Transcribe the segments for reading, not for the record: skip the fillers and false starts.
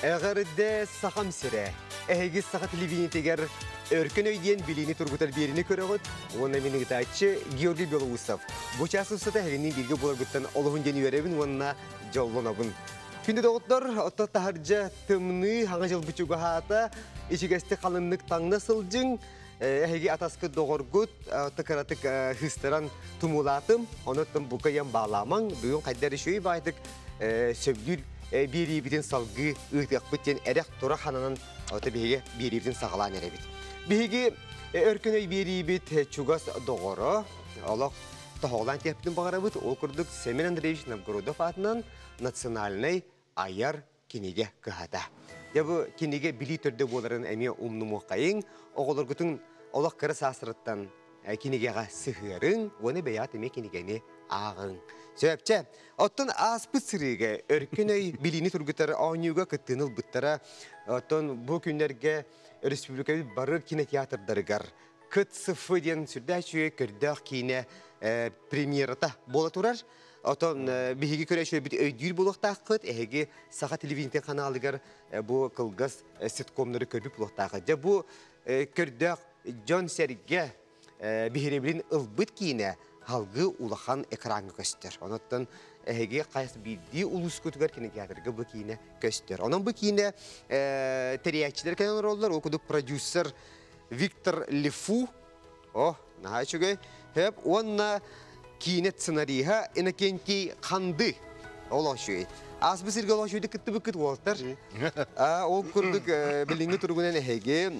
Әғірді сақам сірі. Әйгі сақа телевинетегер өркін өйден біліні тұрғытар беріні көріғыт. Оны менің ғытачы Георгий Белоусов. Бұчасы ұсыта әғінен берге болар бұттан олығын дені өребін, онына жолланабын. Күнді доғыттар, отта тахаржа тымны хаңа жыл бұчуға хата, ешігесті қалынлық таңна сылжың, әйгі атасқы доғыргұт, отта-каратық хыстыран тұмулатым, оныттым бұқайын бағламаң, бүгін қайдары шөй байтық сөбдүл бері бітін салғы ұйтық бүттен әрек тұра қананын оты бейге бері бітін сағалан әребет. Бейге өркін өй бері біт чугас доғыры, олық тағылан тепітін бағара бұд, ол күрдік Семен Андреевич Новгородов атынан национальный аяр кенеге кығада. Ябы кенеге білі түрді боларын әме ұмны мұқайын, оғылыр күтін олық кірі сасырыттан кенегеға сығырың, оны бәят әме кенегені ағын. Сөйіпче, оттон аспыт сырыға өркін өй біліні тұрғытары ауынуға күттіныл бұттара, оттон бұл күндерге республикави бары кинотеатрдарығар. Күт сыфы ден сүрдәші көрдіқ кейіне премьерата бола тұрар. Оттон бігі көрәші біт өйдір болуқтақ күт, әйгі саға телевизион каналығар бұл қылғыз ситкомнары көрбік болуқтағы. Бұл көрдіқ Джон Серге бігеребілін ұлбыт кейіне халғы улахан экранға көстер. Онаттан әйге қайсы білді улыс көтігер кинотеатрға бұл кейіне көстер. Онан бұл кейіне тәриятчілер кәнен роллар, оқыды продюсер Виктор Лефу, наға чүгей, онна кейіне сценарийға енекенки қанды ол ашуй. Аз бір сіргі ол ашуйды күтті бүкіт олтар. Ол күрдік біліңгі тұрғынан әйге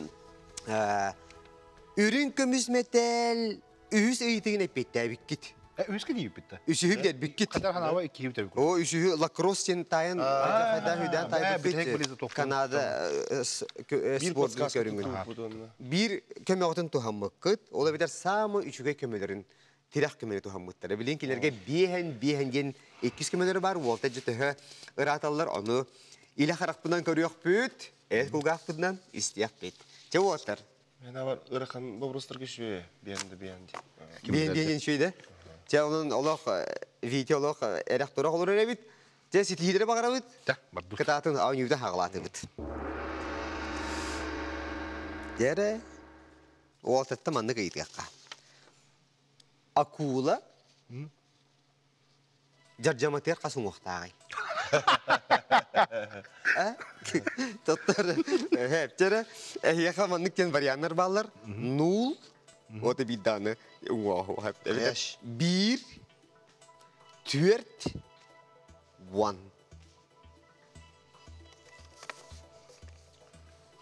үрін көміс метел Үз өйтігін әпетті әбіккет. Үз кәне өпетті? Үшігі әбіккет. Қадар қанауа екі өпетті әбіккет? О, үшігі лакросс сен тайын, қайда-хүйдан тайбіккет. Канада спортын көріңін. Бір көмі оғытын тұхаммыққыт, ола бетер самы үшігі көмелерін тирах көмелі тұхаммықтары. Білен келерге бейхен 200 көмелері бар, олта жүтігі ұраталар оны илі қарақпынан көріяқ бүт, әт құлғақпынан істияқ бет. Че оғытар? Мен авар ырақан бобростар кешуе, бейінді. Бейін шөйді? Те оның олық, видео олық әрек тұрақ олыр әрі біт? Те сетігедері бағара біт? Да, бардус. Кытатын ауынюді хағылаты біт. Дәрі, ол тәтті манны қайдыққа. Акула жаржаматер қасын оқтағай. Тоттар, әптері, әйеқа манныктен варианттар балар. 0, оты бидданы. Қаяш. 1, 4, 1.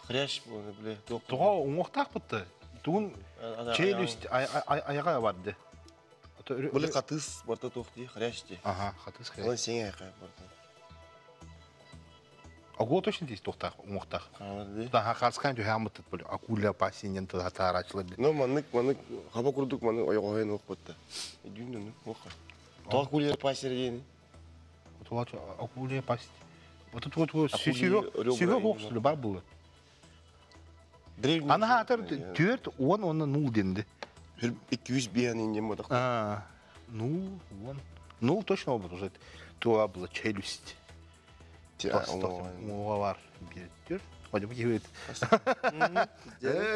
Қыряш болны, біле. Тұға оңықтақ бұтты. Тұғын чейліст аяға барды. Біле қатыз барта тоқты, қыряш де. Ага, қатыз қыряш. Олан сен аяқа барта. Акула точно дейсі тоқтақ, оңықтақ. Қанады. Таға қарсқан жөй амыттыд білі. Акула пасинен тағатар açылыр. Но маннык, қаба күрдік, маннык ойын оқ бұтты. Дүйін оқ. Тоға кулер пасер дейіні. Акула пасин. Сүйе оқсылы бар бұлы. Ана атыр 4, 10, оны 0 денді. 200 бейін енден бұдық. 0, 10. 0 точно олбыд уже. Туа было челюсть. Оға бар. 1, 4. Ода бұ кеует.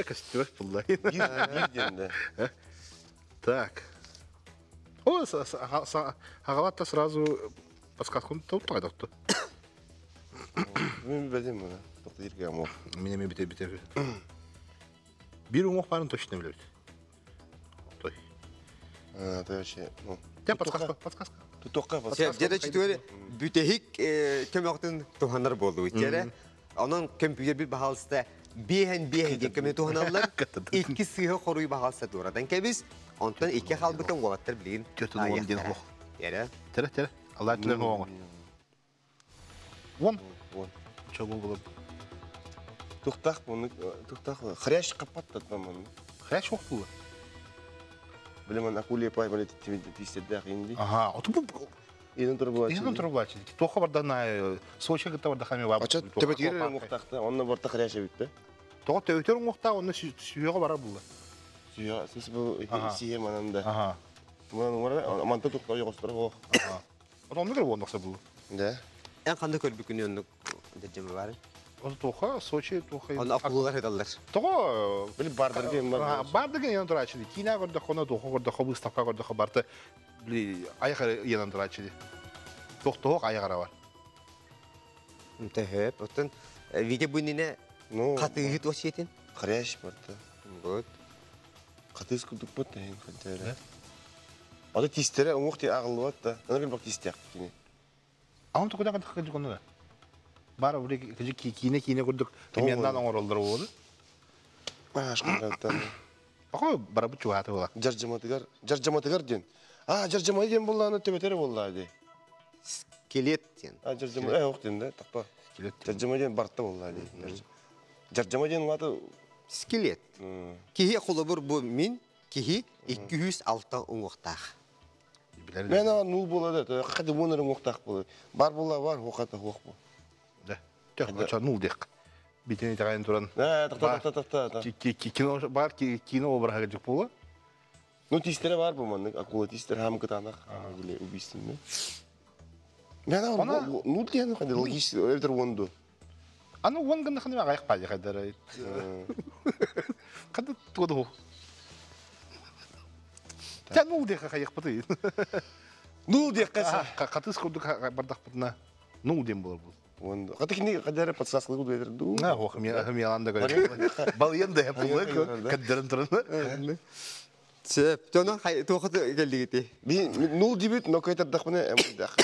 Костер бұлдай. 1 денді. Так. О, ағалатта сразу подсказку тауып тағайдақты. Мен бәдем мұны. Тоқты ерге амоқ. Менеме бітер. Bir умоқ барын точно біледі. Той. Той вообще, ну. Тен подсказка. Тұтоққа подсказка. Деді чүтуелі бүтехік көмі оқтың тұханар болды өттері. Оның компьютер бір бағалысты бейхен көмі тұханалар 2 сығы қоруй бағалысты дұрадан кәбіз. Онтан 2 қалбытын оғаттар білген. Төртін оғын ден оқ. Тәрі. Алла түлерін оғын. 10. Чағыл болып. Тұқтақ бұны, қыряш қапаттат мұны. Қыряш оқ бұлы? Білемін, акулия пай біле тестеді ақ енді. Ага, оты бұл... Едін тұры бұлачы. Едін тұры бұлачы. Тоқы бардан Сочи ғытта барда қаме бар. Ача төбетері мұқтақты, онына барта қыряша бітті. Тоғы төбетері мұқта, онына сүйеға барар бұлы. Сүйеға, сіз бұл сүйе мананда. Ага. Мұнаның бары, аманта тұққа ұйғыстыры оқ. Ага. Оны көріп оңдақса бұлы? Да. Ән қанды көрбі күні Дәрҗеме бар. Оны тоха, Сочи тоха. Оны акулалар хедаллар. Того Били бардыр ген бар. барды ген турачы. Кина горда хона тоха горда хобы ставка горда хабарты. Били аяқы янан турачы. Тохтох аяқара бар. Тәһәп. Оттан виде бунине Ну, катыгыт васиятен. хрящ барта. Вот. Катыс күдік бот тәйін қадары. Ады тистері оңоқти ағылы бот да. Ана бел бақ тистияқ кене. Аны тоқыда қадық қадық оны да. Бары бір кине көрдік. Темендан оңырылдыр олды. Аш қандаттан. Ақы бары бұт чуғаты ола. Жаржаматыгар ден. Жаржамай ден болла, аны төбетері болла, де. Скелет ден. Жаржамай, оқ ден да, тақпа. Жаржамай ден барта болла, де. Жаржамай ден латы... Скелет. Кихи қолыбыр бұл мен, кихи 206 оңықтақ. Мен ағар нұл болады, қады өңірі оңықтақ болды. Бар болла, бар, оқата оқ бол. Да. Тек, оча нул дек. Битен етағайын тұран. Та. Кино бар, кино обраға жүк бола. Ну, тистері бар бұл манның, акула тистері хам кытанақ. Убийственно. Мен ағар нұл дейін, қады логически, өлдір онды. Аны он гында қаны аяқ бады қадары. Қады туады ол. Тән нул дек қаяқ бады. Нұл дейік қайса. Қатыс көрдік бардақ бадына. Нул дем болар бұл. Онды. Қаты кіне қадары подсасқылы құды едірді. Оқы мен аланда көрдік. Бал енді әпілі кәддерін тұрын. Сөп, тоны тоқыты келді кеті. Мен нұл дейбет, но көйтардақ бұны әмірдақ.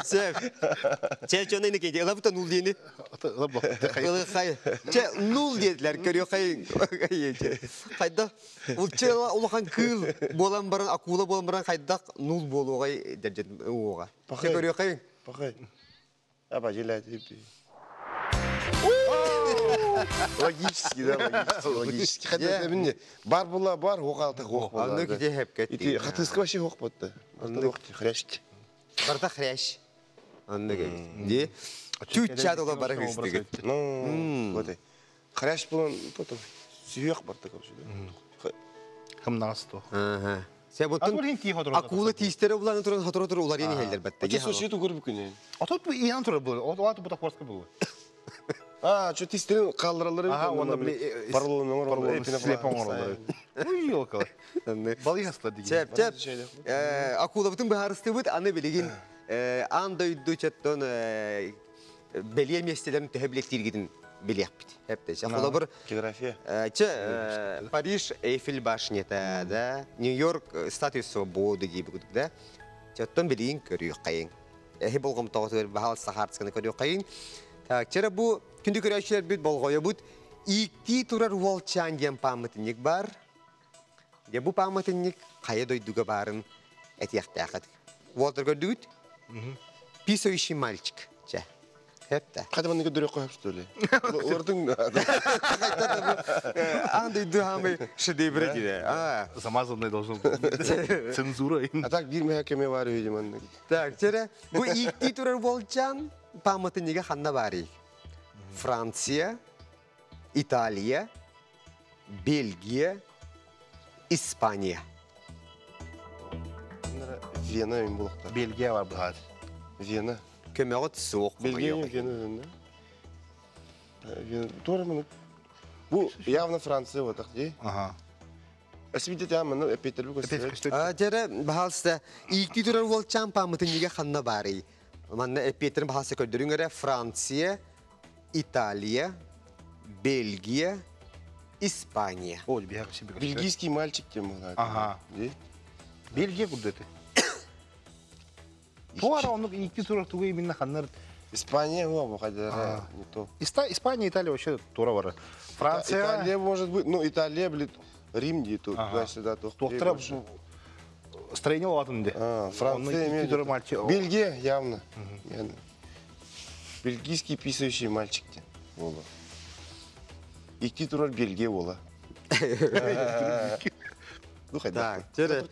Сөп. Че жоны не кейді, ұлабыта нул дейіні. Че нул дейділер, көрі қай. Қайда, че ұлақан күл болан баран, акула болан баран қайдақ нул болу оғай дәржет оға. Че көрі қай? Пақай. Аба, желәді епті. Логически, да, логически. Хотя мне бар была бар, оғалты оқ болды. Аны кете хеп кетті. Қатысқы вообще оқ болды. Аны оқ хряшті. Барда хряш. Аны кетті. Чуть чат ола бара кестігі. Ну, вот и. Хряш болан, потом сүйек барды көпші. Кім нағыз тоқ. Sen bunun akula tisteri bulan oturan hatırlatır ular yeni helder batta. Ача сосиету көріп күнен. Отот bu iyan тұры бұл. Отот bu da korska бұл. Чо тистерін қалдыралары. Onda bile Паролын оңыр. Слеп оңыр. Уй, елкалар. Балы ясла деген. Çep. Akula bütün bir harısты bud anı bilgin. Anda üddü çattın beliye mestelerin teheblektir gidin bilyak bit. Hep de. Akula bir География. Париж Эйфель башнета да, Нью-Йорк статуя свободы gibi guduk da. Çattın bilgin körüyor kayın. Hep olgam tağıtı bahal sahartskını körüyor kayın. Takçara bu kündü körüyorlar bit bolgoya bud. İkti turar volçan diyen pamıtınlık var. Ya bu pamıtınlık kaya doyduga barın etiyaktakat. Walter gördük. Писающий мальчик. Hep de. Hadi bana göre koyup söyle. Ordun da. Anda duhamı şedevre diye. Замазанный должен быть. Цензура. А так bir mehkeme var видимо. Так, çere bu ilk titular volcan pamıtınlığa hanna bari. Fransa, İtalya, Belgiya, İspanya. Viyana emin bulukta. Belgiya var bu hadi. Viyana. Kömeğot soğuk. Belgiya mı Viyana? Doğru mu? Bu явно Fransa o tak değil. Aha. Asbide tamam mı? Peterburg. Çere bahalsa ilk titular volcan pamıtınlığa hanna bari. Manna Peter'in bahası kördürün göre Fransa, İtalya, Belgiya, İspanya. O bir yakışık bir. Бельгийский мальчик тем более. Aha. Değil? Belgiya kurdu eti. Bu ara onu ilk tur tuğu minne kanlar. Испания, о, выходя, не то. Испания, Италия вообще тура var. Fransa. Италия может быть, ну Италия, блин, Рим где тут, туда-сюда, то. Доктора строение olатын де. Франция имеет. мальчик. Бельгия явно. Бельгийский писающий мальчик. Ола. İki turar Belgiya ola. Ну Так, çere.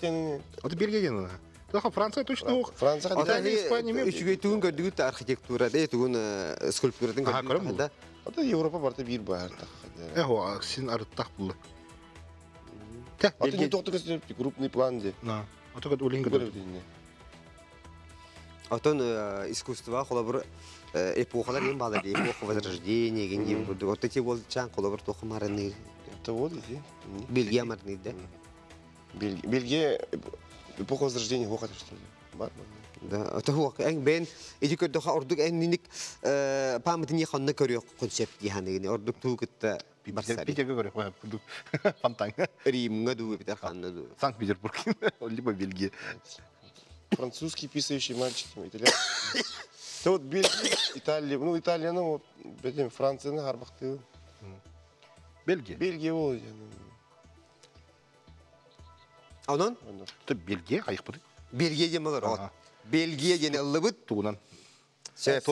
Это Бельгия гена. Daha Fransa точно yok. Fransa Ata İspanya mı? üçüge tuğun gördüğü arkitektura de tuğun skulpturatın gördüğü da. Ata Avrupa barda bir bahar tak. O sizin arıttak buldu. Ata не только крупный план де. Na. O da olin Görüp dinle. Отон искусство холобур эпохалар ем бала эпоха возрождения генем буду. Вот эти вот чан холобур тохмарны. Это вот эти. Бельгия марны, да? Бельгия эпоха возрождения хохот что ли? Бар. Да, это хуак эн бен иди көдө ордук эн ник памятни ханна көрөк концепт яны ордук тугытта барсари. Питерге көрөк фонтан. Римга ду битер ханна ду. Санкт-Петербург, либо Бельгия. Французский писающий мальчик, итальянский. Да вот Бельгия, Италия, ну Италия, ну вот, блин, Франция, на гарбахты. Бельгия. Бельгия, вот. Анан Это Бельгия, кайык бут. Бельгия демалар от. Бельгия дене лыбыт. Тугунан. Сөп.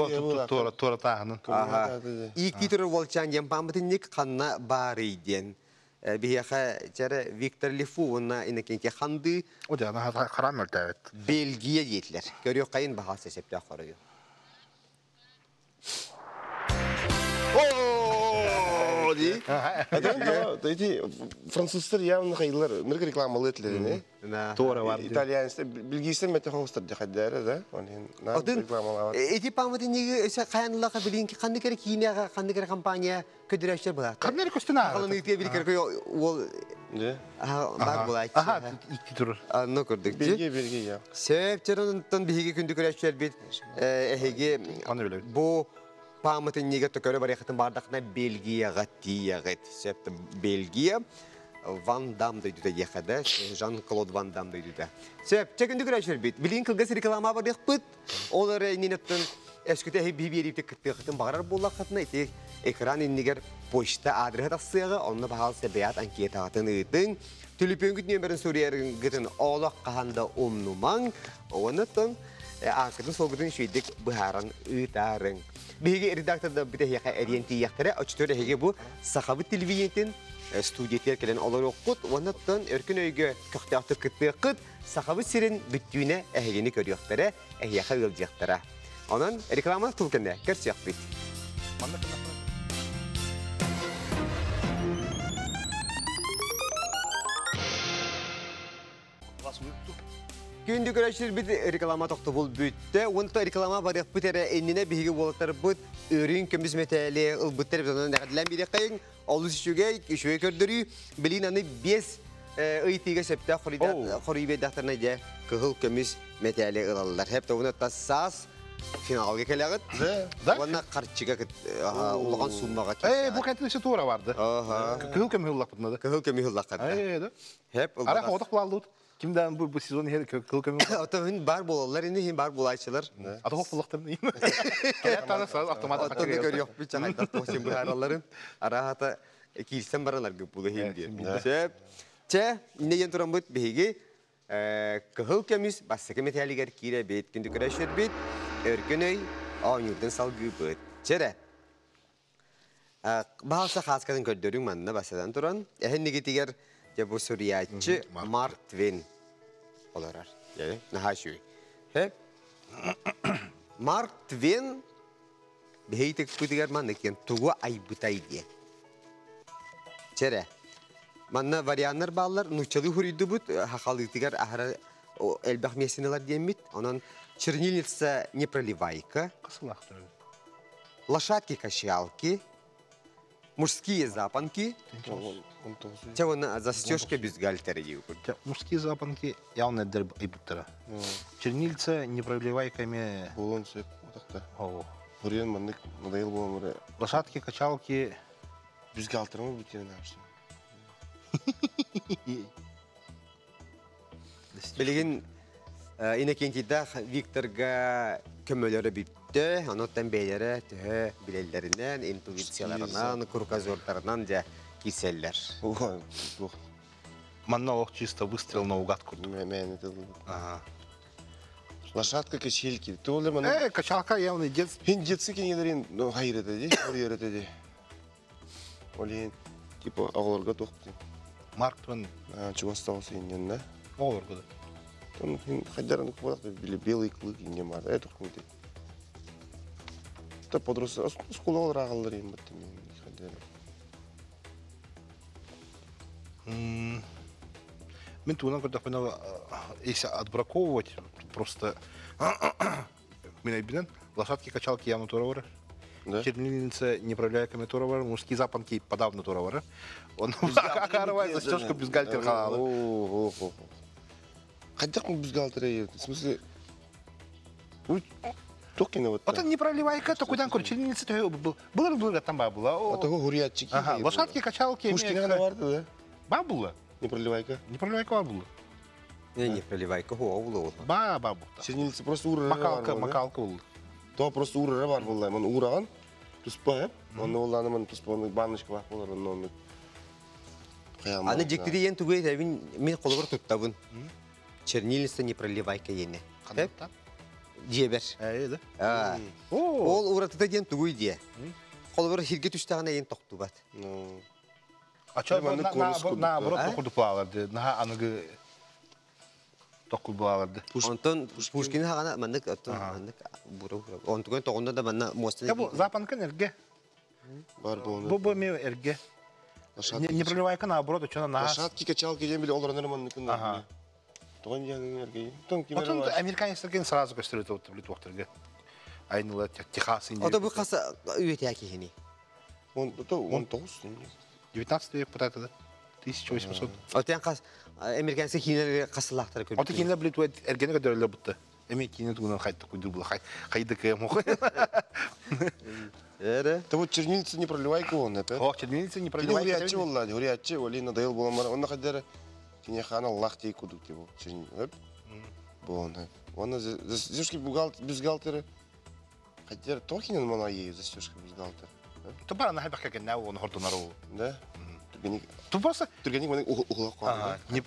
Тора тагынан. Ага. Икитер волчан ем памятник ханна бариден. Бияха жара Виктор Лифуна инекенке ханды O da ana haram öltəvət. Belgiye yetler. Görüyor kayın bahası septe aktarıyor. О, ди. Да эти француздар явно хайдылар, мыргы рекламалы этлер, не? Тора бар. Итальянстар, бельгийстар мете хостар дихаддары, да? Отын Рекламалар. эти памятники өсө каянлыга билинки кандай керек кинега кандай керек компания көдүрөчтөр бар. Камнер көстүнө. Калын итке бир керек ол Да. бар булайт. Ага, икки тур. Аны көрдүк. Бельгия, я. Сөп чырынтан биги күндү көрөчтөр бит эһеге Аны билебит. бу памятниге төкөрө бар якытын бардакна Бельгияга тиягыт. Сөп Бельгия Ван Дам дейді де ехады, Жан-Клод Ван Дам дейді де. Сөп, чекінді көрәшір бейт. Білін кілгіз реклама бар деқпіт. Олар ненеттін әшкіті бейберіпті күтпеқітін бағарар болақытына еті экран еннегер почта адресі тақсыға, онына бағал сәбәят анкета атын ұйтын. Түліпен күт нөмірін сөрерін күтін олақ қағанда омнумаң, оныттың ақытын сол күтін шүйдік бұхаран ұйтарын. Бейге редакторда біте еқа әриенті ектірі, өчтөрі еге бұл сақабы телевизиятын студиятер келен олар оқыт, онаттан өркін өйге көқтеақты күтпей қыт, сақабы сирин бүттүйіне әйгені көріяқтары, әйяқа өлдіяқтары. Онан реклама тұлкенде көрсіяқ бит. Күнді көрәшір біт реклама тоқты бұл бүтті. Онта реклама барық бүтері әніне бейгі болаттар бұт, өрін көміз мәтәлі ұлбыттар бізонын дәғадылан бейді қайын, олыс үшуге көрдірі, білін аны 5 ұйтыға сөпті қорибе дақтарына де күғыл көміз мәтәлі ұлалылар. Хәпті оны тассас финалға келеғыт. Оны қарчыға ұлған суммаға кетті. Бұл кәнтілесі тура барды. Күғыл көмі ұллақ бұтынады. Күғыл көмі ұллақ қадды. Арақ одық балды Kimden bu sezon her kılkımı? Atağın bar bolalar, indi бар болайчылар. Ата хоппулактар не? Кая танысыз автомат. Атаны көрüyor bir çay taqtosun bu haraların. Arahata kilsen baranlar көп булы hindi. Сөп. Че, неген туран бут беги кыл кемис бассаке металлигер кире бет күндү көрөшөт бит. Өркөнөй аунюрдун салгы бут. Чере. Баалса хаскадан көрдөрүң манна басадан туран. Эхенниги тигер bu Suriyeçi Mark Twain olarak. Yani nahaşuy. Hep Mark Twain beheytek putigar mannekken tuğu aybutay diye. Çere. Manna varyanlar bağlar nuçalı huridu but hakalı tigar ahra elbah meseneler diyemit. Onun чернильница не проливайка. Лошадки качалки. Мужские запонки. Чего на застежка бюстгальтера есть? Мужские запонки явно дерб айбуттара. Чернильца не проливайками. Булонцы. Бурен маннык надоел было. Лошадки, качалки. Бюстгальтер мы будем наши. Билигин инекентида Викторга көмөлөрү бүтті, анаттан бейлері түхі білелерінен, интуицияларынан, курказордарынан жа киселлер. Манна ох чисто выстрел наугад курду. Мен это был. Лошадка, качельки. Ты олер манна... Качалка явно дед. Хин детсы кенелерин, ну хайр это де, хайр это де. Олин, типа, аголорга тоқты. Марк Твен. Чего остался инен, да? Аголорга да. Он ходярный квадрат, белый клык и не мар. Это хуйты. Это подросток. Скулал рагалдар им баттым ходяры. Мен тугунан көрдік, если отбраковывать, просто Минайбинен, лошадки качалки явно тура вара. Да? Чернильница непроливайками тура вара, мужские запонки подавно тура вара. Он окарывает застежка бюстгальтер халала. Хотя мы бюстгальтеры, в смысле... Токина вот. Это непроливайка, то куда он чернильница было там бабула. Это гурьятчики. Лошадки качалки. Пушкина наварда, да? Бабула. Не проливайка. Непроливайка бабула. Не проливайка, хуа Бабу. Чернильница просто ура. Макалка был. То просто ура бар булла. Мен ураган. Туспа, он уланы мен туспаны баночка бар булар, он. Аны жектири ен түгей табин мен колбор туттабын. Чернильница не проливайка ене. Жебер. Да. Ол уратыда ен түгей дие. Колбор хирге түштагына ен токтубат. А что наоборот тоқуды плаварды? На аныгы тоқуды плаварды. Онтон Пушкин хагана мандык мандык бура. Онтон тогонда да манна мостын. Я бу запанкан эрге. Бар булны. Бу ме эрге. Не проливайка наоборот, что на лошадки качалки жем били олар нормально кында. Ага. Тогон яңын эрге. Тон кимер. Потом американецтерген сразу көстөрөт отты билет вактерге. Айнылы Техас инде. Ото бу каса үйөт яки хени. Он 19 век пытается, да? 1800. Отен кас американцы хинелер касылактар көрүп. Оты кинелер билет эргене көдөрөлө бутты. Эми кине тугунан кайтты куйдур була. Кайды кем. Да вот чернильница не проливайка он опять. О, чернильница не проливайка. Гурьячи воллады, гурьячи, вали надоел было мара. Он находил кине хана лахтей кудут его чернильница. Бон. Он застежки бюстгальтеры. Хотя токинен мана ей застежка бюстгальтер. То бара на хайбака генна он хордонару. Да? Tu просто Тургеник мана ухлакан. Не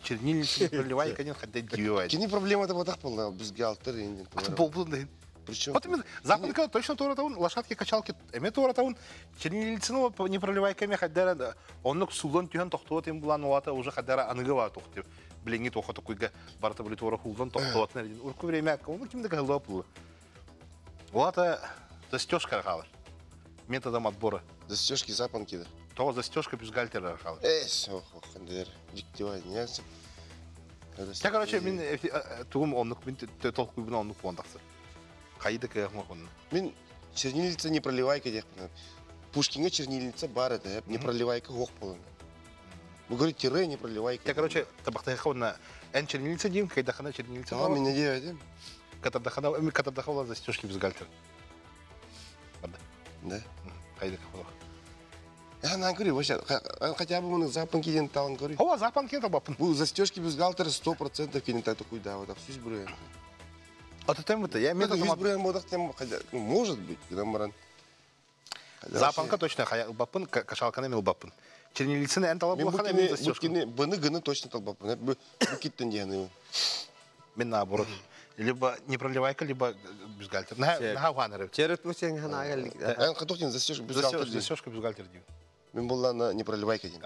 чернильница не проливайка, не хотя дьюет. Кини проблема это вот так была бюстгальтер инде. Полбунды. Причем? Вот именно западка точно тура таун, лошадки качалки, эме тура таун, чернильницаны не проливайками хаддара, оннук сулон түйен тоқтуот им булан уата уже хаддара аныгы бар тоқты. Блинги тоқы тоқыйга барта били тура хулон тоқтуот нердин. Урку время оны кимдеге хылып булы. Уата застежка рахалар. Методом отбора. Застежки запонки да. То застежка бюстгальтера рахалар. Хандер, диктивай, не. Я, короче, мен тугум оннук, мен толкуй буна оннук пондақсы. Қайды кәйіқ мұн. Мен чернильница не проливайка деп. Пушкинге чернильница бар это, не проливайка оқ болын. Вы говорите, тире не проливайка. Я, короче, табақтайқа онна ән чернильница дейм, қайдақана чернильница. А, мен не дейм. Катардақана олар застежки бюстгальтер. Да? Қайды кәйіқ. Я на говорю, вообще, хотя бы мы запонки ден талан говорю. О, запонки табапын. Bu застежки бюстгальтера 100% кинета такой да, вот так все избрали. А то тем это, я имею в виду, избрали модах тем, может быть, когда маран. запонка точно, бапын, кашалканы мел бапын. Чернильницаны ән талап болған әмен застежка. Бұны гыны точно талбапын. Бұл киттен дегені. Мен наоборот. Либо не проливайка, либо бюстгальтер. Наға уғаныры. Черет бусен хана агал. Эн қатоқтен застежка бюстгальтер дейм. Застежка бюстгальтер дейм. Мен болла не проливайка дейм.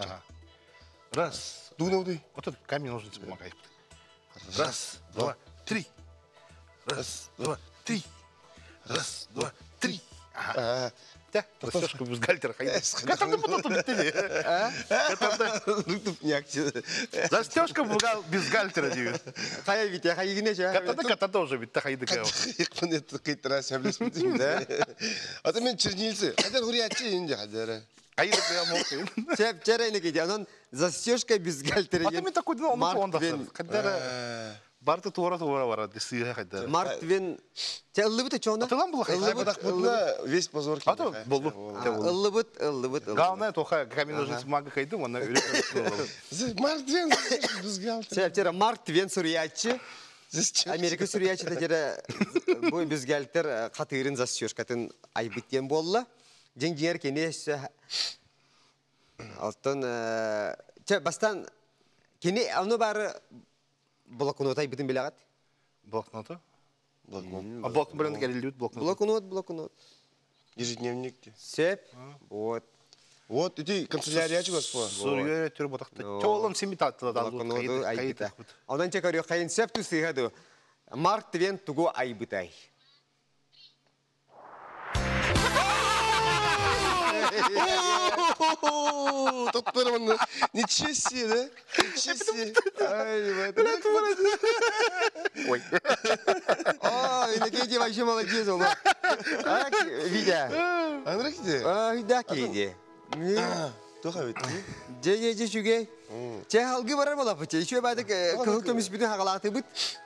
Раз. Дугнауды. Вот этот камень нужно помогать. Раз, два, три. Раз, два, три. Раз, два, три. Ага. Да, застежка бюстгальтера. Катарды бұтты біттеді. Застежка бюстгальтера дейм. Қая бит, қая гіне жа. Катарды уже битті қайды кәу. Мен это қайтыра сәблесмін. Да? А то мен чернильцы. Хадер гурьячи инде хадер. Қайды кәу моқын. Чеп черайны кейде, анан застежка бюстгальтера. А то мен такой дұна оны қуандақсыр. Қаддары барты туара бара, десіға қаддары. Мартвен, те ыллыбыты чоғына? Атылан бұл қайды. Бұдақ бұдына весь позор А то болу. Ыллыбыт. Главное, тоқа камень ножницы бумага қайды, оны үйрек. Мартвен бюстгальтер. Чеп чера Мартвен сурьячы. Америка сурьячы да жера бу бюстгальтер қатырын застежкатын айбыттен болла. Жеңгер кенесі алтын бастан кене аны бары блокнот айбытын білағат. Блокноты? А блокнот бірінді кәрелі өт блокнот? Блокнот. Ежедневникте. Сеп, вот. Вот, иди канцелярия господа. Сурьер түрі бұтақты. Чоғылым семитатты да Блокноты айбыта. Одан чек арıyor қайын сеп түсігеді. Мартвен тугу айбытай. Топтырмын. Ничего себе, да? Ничего себе. Ой. Иннокентий вообще молодец, ола. Ак, Витя. Анрак де? Да, кейде. Тоха бит. Же шуге. Че халгы барар бола бачы. Еще бадык кыл көмүс бүтүн хагалаты бут.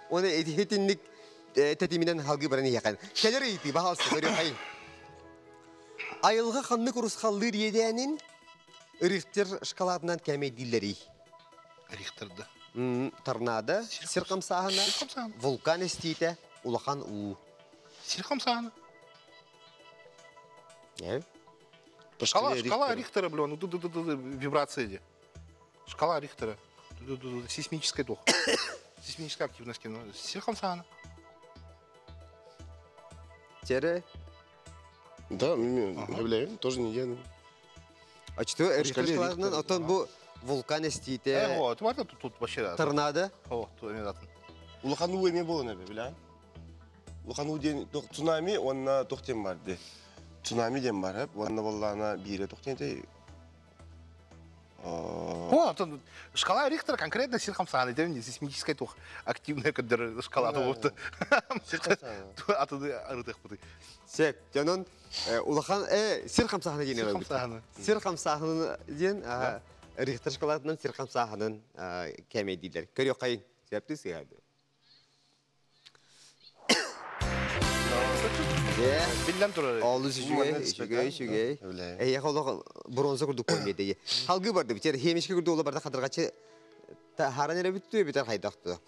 Оны этинник тетиминен халгы бараны якан. Келер ити бахалсы көрүп кайын. Айылга ханны курус халлыр еденин Рихтер шкаладынан кәмейдилери. Рихтерді. Торнадо, сиркамсағына, вулкан істейті, улахан у. Сиркамсағына? Не? Шкала Рихтера, блин, вибрация де. Шкала Рихтера. Сейсмическая дух. Сейсмическая активность. Сиркамсағына. Тере? Да, объявляем, тоже не я. А что, Рихтер шкаладынан, отон бұл вулкан істейті. Вот, вот тут вообще. Торнадо? Вот, тут именно. Улахан у эме болын әбе, білә? Улахан у ден цунами, онна тоқтен бар, де. Цунами ден бар, онна боллана бире тоқтен де. Вот, шкала Рихтера конкретно сиркамсағына, это не сейсмическая дух. Активная, когда шкала. Сиркамсағына. Атыды арытық бұды. Сеп, жанон улахан сиркамсағына дейін әлі. Сиркамсағына. Сиркамсағына дейін Рихтер шкаладынан сиркамсағынан кәмейдилер. Көрі қайын, септі сүйәді. Билден тұрады. Олы шүгей. Әйек олық бронза күрді көрмейді. Халғы барды бітер, хемешке күрді олы барды қадырғачы харан әрі бүтті бітер қайдақты.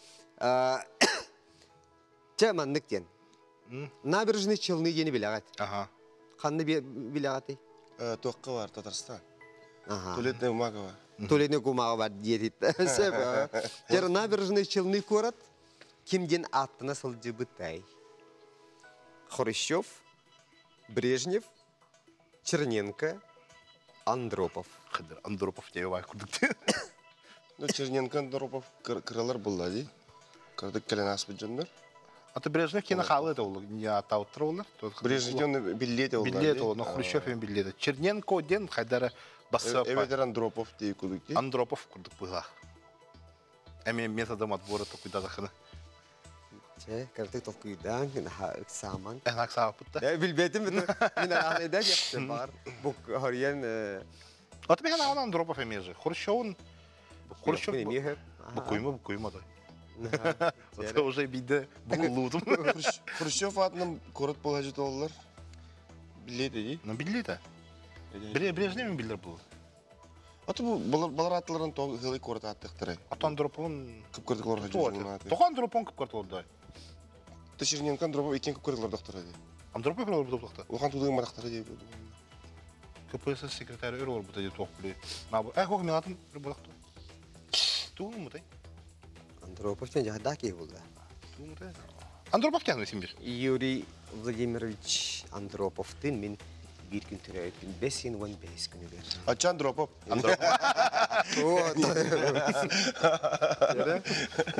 Чаманлық ден. Набережный Челны ені білағат. Қанны білағат? Тоққа бар, Татарстан. Туалетная бумага бар. Туалетная бумага бар дедет. Жер набережный Челны көрат, кемден аттына сылжы бұттай. Хрущев, Брежнев, Черненко, Андропов. Андропов тебе var kurduk. Ну, Черненко, Андропов, крылар булла, ди. Кырдык келен аспыт жондар. Аты Брежнев кені қалы еді ол, не атауыттыр олар. Брежнев оны биллет олар. Биллет ол, но Хрущев ен биллет. Черненко ден қайдары басы апа. Эведер Андропов дей кудык, ди. Андропов курдук бұға. Әме методом отбора то куйда захыны. Че, картык толкуйдан, саман. Әнак сағып бұтта. Билбетім бітін, мен арахнайда кепті бар. Бұқ хориян... Аты мен ағын Андропов емежі. Хрущевын... Хрущев... Бұқойма да. Это уже биді бұғылудым. Хрущев атының көріт бола жет олар. Биллет еді? Ну, биллеті. Брежнев мен биллер бұл. Аты бұл балар атыларын ғылы көріт аттықтыры. Аты Андроповын... Күп көрдік оларға жүргенін аты. Тоға Андроповын күп көрдік оларды. Ты Черненко Андропов екен күп көрдік олардықтыры еді. Андропов олар бұды бұдықты. Оған тудығын мадақтары деп өді. КПСС секретарі өр олар бұды деп тоқ біле. Қоғы мен атым өр бұдықты. Туғын мұтай. Андропов мен жағда кей болды. Туғын мұтай. Андропов кән өсін бір? Юрий Владимирович Андроповтың мен bir gün türeyip 5 yıl 15 günü ver. Açı Andropov.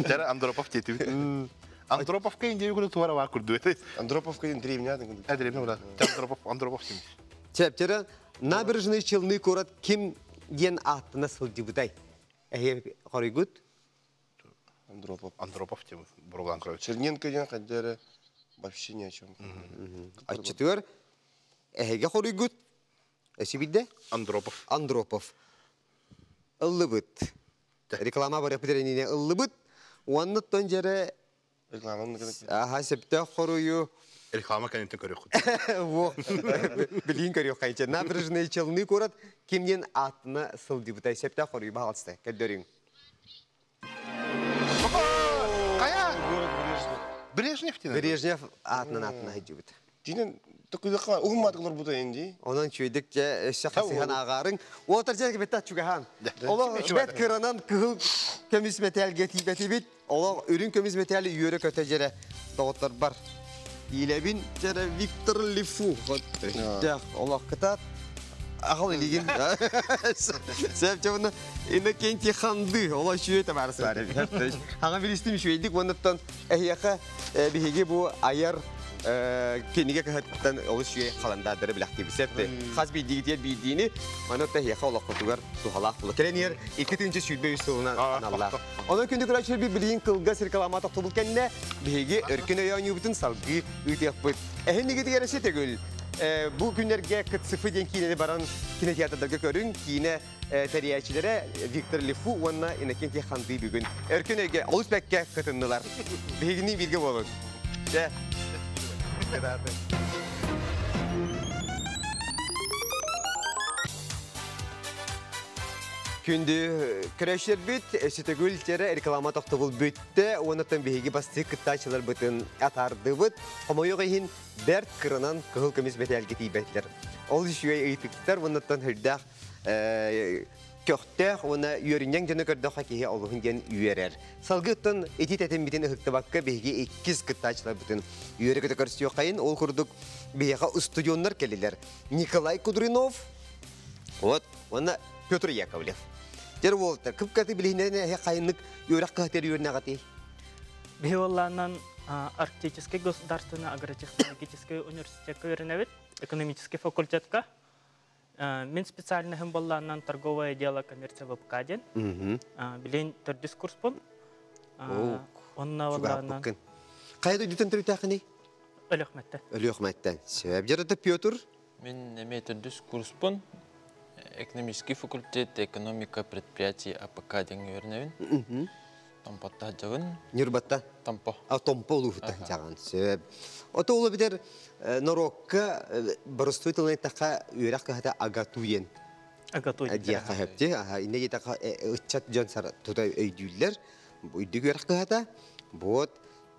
Jara Andropov dedi. Andropov kayınca yukarı tuvara var kurdu. Andropov kayın древняды. Древний да. Andropov demiş. Çepçere nabırjını çılını korat kim diyen attı nasıl dibuday? Horaygut? Andropov demiş. Buradan kırıyor. Черненко diyen kadar вообще ни о чем. Açıtıyor. Эге хорыгут. Эсибидде? Андропов. Ыллыбыт. Реклама бар япытеренине ыллыбыт. Уанныттан жере... Рекламаны кәдік. Аха, септе хорую. Реклама кәнеттен көрек. Во. Білейін көрек қайынча. Набережный Челны көрат, кемден атына сыл дебутай. Септе хорую бағалысты. Кәлдерің. Қая? Брежнев дейін. Брежнев атына дебут. Дейін Токуйдаққа ұғыматықлар бұда енді? Онан чөйдік же шақсыған ағарың. Отыр жерге бетті чүгіған. Ола бәт кыранан күгіл көміз метәлге тейбеті бет. Ола үрін көміз метәлі үйері көте жере доғыттар бар. Илебін жере Виктор Лифу. Ола қытат. Ағыл елеген. Сәп жауына Иннокентий ханды. Ола шүйеті барысы бар. Аңа білістім шүйедік. Оныттан әйеқі бігеге бұл айар Keniga kahatan oluşuyor kalandadır bilakti bisepte. Khas bildiğini anota hiyaha olaq kutugar tuhalaq bulu. Kelenir ikitinci südbe üstüne Allah. Ona kündü kıraçır bir bilin kılga sirkalama taqtubul kenne bihigi örküne yanyu bütün salgı ütiyapıt. Ehni gidi yarışı tegül. Bu günlerge kıt sıfır den kine baran kine tiyatroda görün kine teriyatçilere Victor Lefu ona inekinti xandı bugün. Örkünege oluşbekke kıtındılar. Bihigini bilgi olun. De Kündü kreşler bit, eşitegül tere reklama taqtubul bitti. Onatan bihigi bastı kıttaçılar bütün atardı bit. Ama yok ehin dert kırınan kıhıl kemiz betel getibetler. Ol şüye eğitikler, onatan hırdak köhte, ona yörünyen canı kırdak ki Allah'ın gen üyerer. Salgıttan etit etin bitin hıktı bakka bihigi ikiz kıttaçılar bütün. Üyere kötü karşı yok kayın, ol kurduk bihiga stüdyonlar geldiler. Nikolay Kudrinov, ona Петр Яковлев. Жер болтар. Кып каты билинене кайынлык юрак катер юрна каты. Бихолланан арктический государственный агротехнологический университетке верневит, экономический факультетка. Мен специально болланан торговое дело коммерция в Абкаден. Билин төрдүс курс бун. Онна болланан. Кайда дүтен төрүтакыны? Өлөкмөттө. Өлөкмөттөн. Себеп жерде Петр. Мен неме төрдүс курс бун. Экономический факультет, экономика предприятий АПК деңгерневин. Тампатта жагын. Нирбатта. Тампо. Тампо улуфта жагын. Себеп. Ото улу битер Норокка барыстуйтылны така юрак ката агатуен. Агатуен. Адия кахапти. Инеге така ычат жансар тута өйдүллер. Өйдүгө юрак ката. Вот.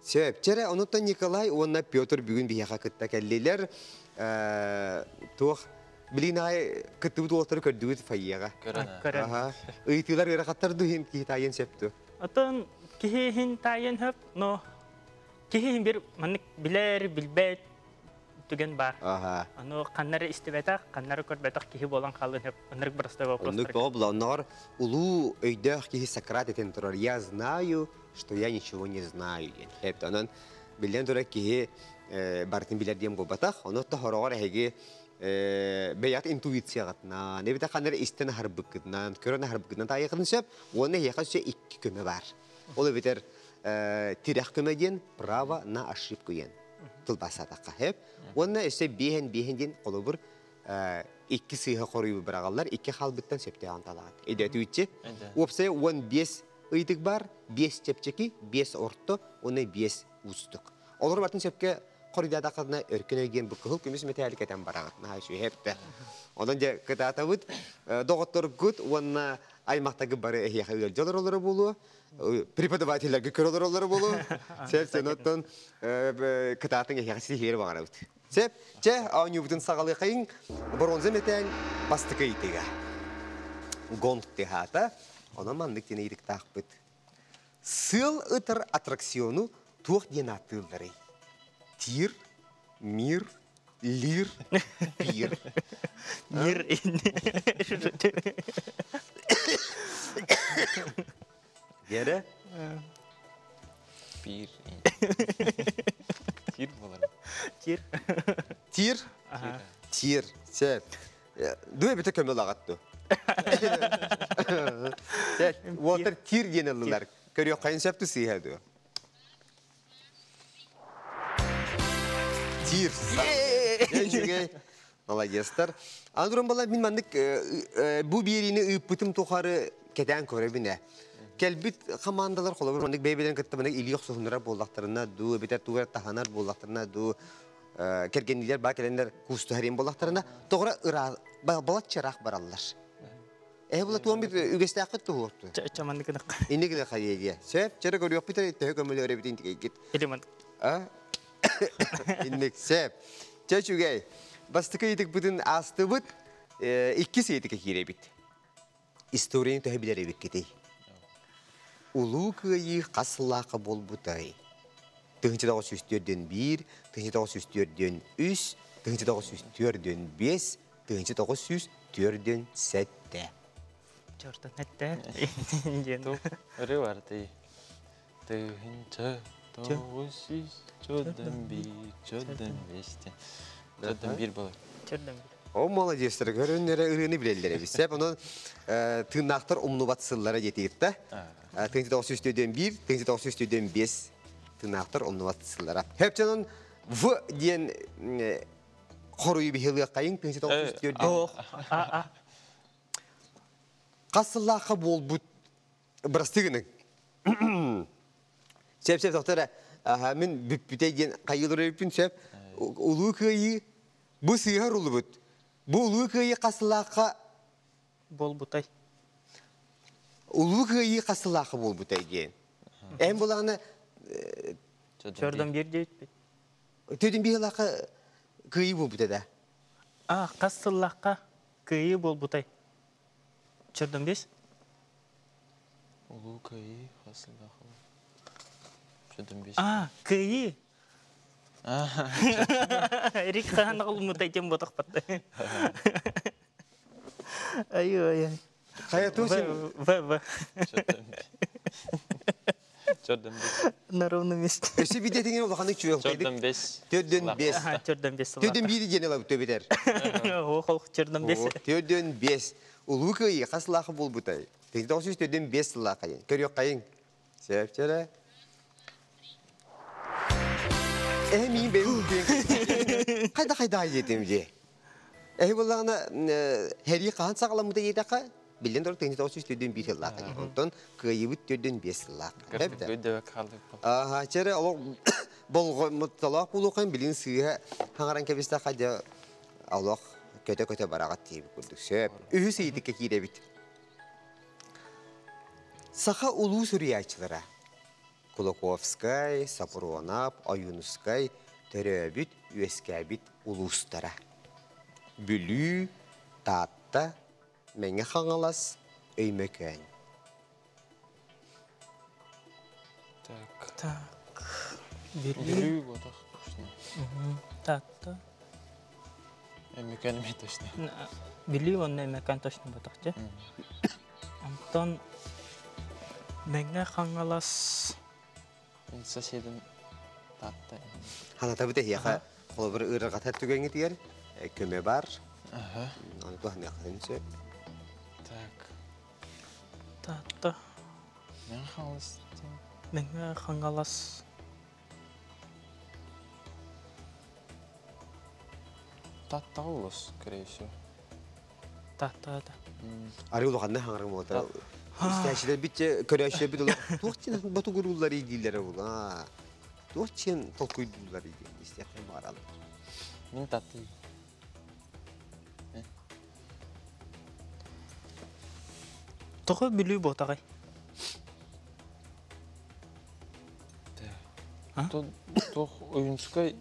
Себеп жере онута Николай, онна Петр бүгүн бияка кытта келлелер. Тух Билинай кытыбыт олтары көрдүгүт файяга. Көрөн. Ыйтылар ыракаттар дуһин китайын септу. Отон кихин тайын хөп, но кихин бир манык билер билбет түген бар. Аны каннары истебетак, каннары көрбетак кихи болан калын хөп. Анырык барыста вопрос. Онук бобланар улу өйдөх кихи Сократ этен турар. Я знаю, что я ничего не знаю. Хеп анан билен турар кихи бартын билер дем гобатак, оны тохорогор хеги бәят интуицияғатна, не біта қандар істен харбықытнан, көрін харбықытнан тайықын сөп, оны еқа сөй 2 көмі бар. Ол бітер тирек көмеден право на ошибку ен. Тұлбасадаққа хеп. Оны өсі бейін ден қолы бір 2 сыйға қорыйы бірағалар, 2 қалбыттан сөпте анталағат. Эдеті үтче. Опсай 15 ұйдық бар, 5 чепчеки, 5 орты, оны 5 ұстық. Олар батын сөпке Коридада кадна өркөнөйген бу кыл көмүс металлик этен барагат. На шу хепте. Ондан же кытата бут доктор гут онна аймактагы бары эхе жолор олору болу. Преподавательлерге көрөлөр олору болу. Сеп сеноттон кытатын эхе сихер багара бут. Сеп же аунюбутун сагалы кайын бронза металл пластика итеге. Гонт техата. Она мандык тене идик такпыт. Сыл ытыр аттракциону тух денатылдары. Тир, мир, лир, пир. Мир. Гере? Пир. Тир болар. Тир. Тир? Тир. Сеп. Дуе бите көмөл агатту. Уолтер тир денелилер. Көрүп кайын септу сыйхаду. Тир. Молодецтер. Андырым бала мин мандык бу бирини ыппытым тохары кетен көрөбүнө. Келбит командалар колобур мандык бейбеден кыттымын илиок сухунара болдактарына ду бетер тугар таханар болдактарына ду кергендилер ба келендер кусту харин болдактарына тогра ыра балачарак бараллар. Була туан бит үгестак кытты болупту. Чамандыкына. Инегиле кайдия. Сеп чара көрүп битер төкөмөлөр битин тигет. Элеман. Иннек сеп. Чачугай. Бастыкы итик бүтүн асты бут 2 сейтикке киребит. Историяны төһөбилер беккетей. Улуу кыйы касылакы болбутай. Тыгынчыдагы сүстөрдөн 1, тыгынчыдагы сүстөрдөн 3, тыгынчыдагы сүстөрдөн 5, тыгынчыдагы сүстөрдөн 7. Чорта нетте. Ыры бар тей. Тыгынчы 900, чөдөн бир, чөдөн беште. Чөдөн бир болот. Чөрдөн бир. О, молодецтер, көрінері ұрыны білелдері біз. Оның тыңнақтыр ұмнубат сыллары жетейді. Тыңсы 900-ден 1, тыңсы 900-ден 5 тыңнақтыр ұмнубат сыллары. Хепчанын В ден қорыйы бігелі қайын тыңсы 900-ден. Қасыллақы бол бұд бірістігінің. Сәп, доктора, мен бүппітейден қайылыр өппін, сәп, ұлы көйі бұл сыйғар ұлы бұд. Бұл ұлы көйі қасылақы Бол бутай. Улуу кыйы касылакы болбут эген. Эм буланы Чөрдөн бир дейт бит. төдүн биралакы кыйы болбут эде. Кассыллакка кыйы бол бутай. Чөрдөн бес. Улуу кайы хасылдахы. Чөдөн беш. Кыйы. Рик ханагыл мутайтем ботак батты. Ай. Хаятусин В. Чөдөн беш. На ровном месте. өсү бидетиңе улаханы чуелтайдык. Чөдөн беш. Төдүн бес. Чөрдөн бес. Төдүн бири женела төбетер. Охол чөрдөн бес. Төдүн бес. Улуу кыйы касылакы болбут ай. Төдүн төдүн бес сылакы. Көрөк кайын. Сепчере. Мен бен кайда жетимди. Булланы хери кан сагламыда едака. Билен дор теңде 900-ден 1 сылакы. Онтон кыйыбыт төдүн 5 сылакы. Көдөк калды. Чере ол болго мутталак булукан билин сыйга хаңаран кебисте кайда Аллах көтө барагат тийип көрдүк. Сөп. Үһү сейдикке киребит. Саха улуу сүриячылары. Кулаковскай, Сапуронап, Аюнускай, Төрөбүт, Үескәбит улустара. Бүлүү, Татта, Мәңе хаңалас, Өймөкөн. Так. Бир. Билүү бодох. Татта. Эмекен ме точно. Били онны мекан точно ботакчы. Антон Мәңе хаңалас. Соседин татта. Ханата бите яха, кол бир ырга таттыгеңе тигер. Көмө бар. Аны тухне ханчы. Так. Татта. Мен халыс. Мәңе хаңалас. Татта улус, скорее всего. Татта. Ары улганна хаңарың болот. Истәшилер битче көрәшә бит улар. Туктин бату гуруллар идиләр була. Туктин толкуйдулар иде. Истәхәм барал. Мен татты. Тохо билүү ботагай. Тох Уюнскай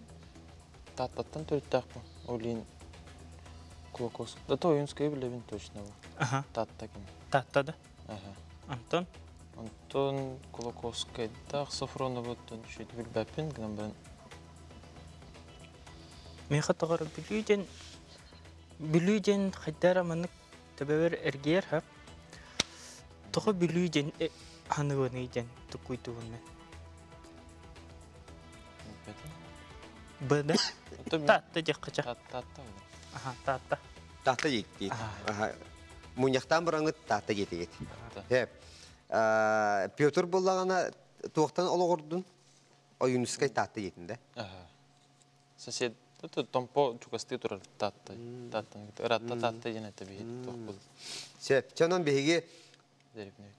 таттаттан төрттәкпи. Олин Кулаковский. Да то Уюнскай билебин точно. Татта ким. Татта да. Антон. Антон Кулаковский да Сафроновтан шөйт билбәппин гынан бен. Мен хатагар билүүден хайдара манык төбөр эргер хап. Тохо билүүден ханыгыныйден тукуйтугун. Бада. Татта жакча. Татта. Татта. Татта жетти. Муньяктан бараңыт татта жетти. Петр боллагана тоқтан ологордун Аюнускай татта жетинде. Сосед это томпо чукасты турар татта. Татта. Ратта татта жена таби тохбул. Сеп, чанан беге Дерибне.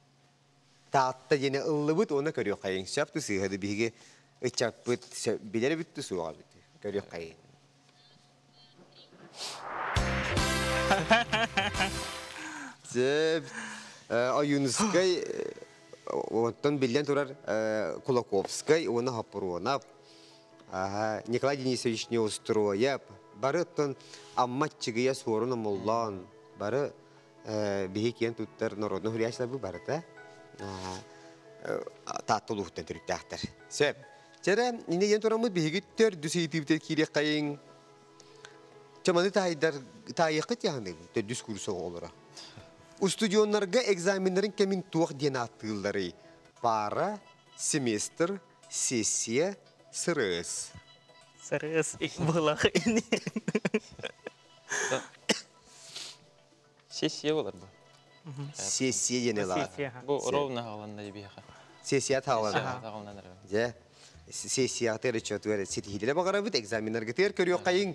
татта жена ыллыбыт оны көрөк кайын. Септу сыйгады беге ычаппыт билер битту суга бит. Көрөк кайын. Сеп Аюнускай онтон билен турар Кулаковскай, оны Хапуронап, Николай Денисович Неустроев, барыттон амматчыгыя сорына моллан, бары бейкен туттар народны хуриячлар бұл барыта, таттылуқтан түріттәқтір. Сөп, жәрі, инеген турамыз бейгеттер дүсейтівдер керек қайын, чаманы тайықыт яғынды, төдіс курсы олыра. Устудионларга экзаменлерин кемин туақ ден аттылары. Пара, семестр, сессия сырыс. Сырыс булах ини. Сессия болар бу. Сессия денелар. Бу ровно халанда бияха. Сессия тағалар. Тағаланар. Же сессия тері чөтуер сетихилere бағара бит экзаменлерге тер көрüyor қайын.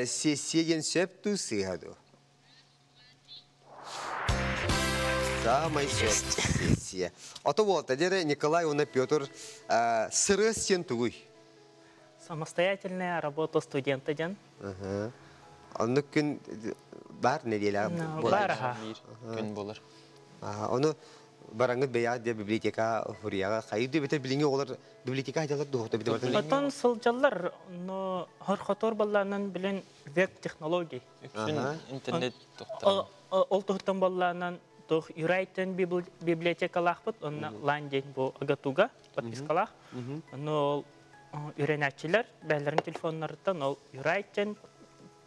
Сессия ген сөп ту сыйаду. Самый сессия. Ото болта дере Николай уна Петр сырыс сен тугуй. Самостоятельная работа студента ден. Оны күн бар неделя Бар ха. Күн болар. Оны бараңыт бея де библиотека хурияга кайды бете билинге олар библиотека айталар дохта бите бартын. Отон сылжаллар, но хорхотор балларынан билен веб технологий. Күн интернет тоқтар. Ол тухтан балларынан тох юрайтен библиотекалах бут, онна ланден бу агатуга подпискалах. Но үйренәтчилер бәләрен телефоннардан ол юрайтен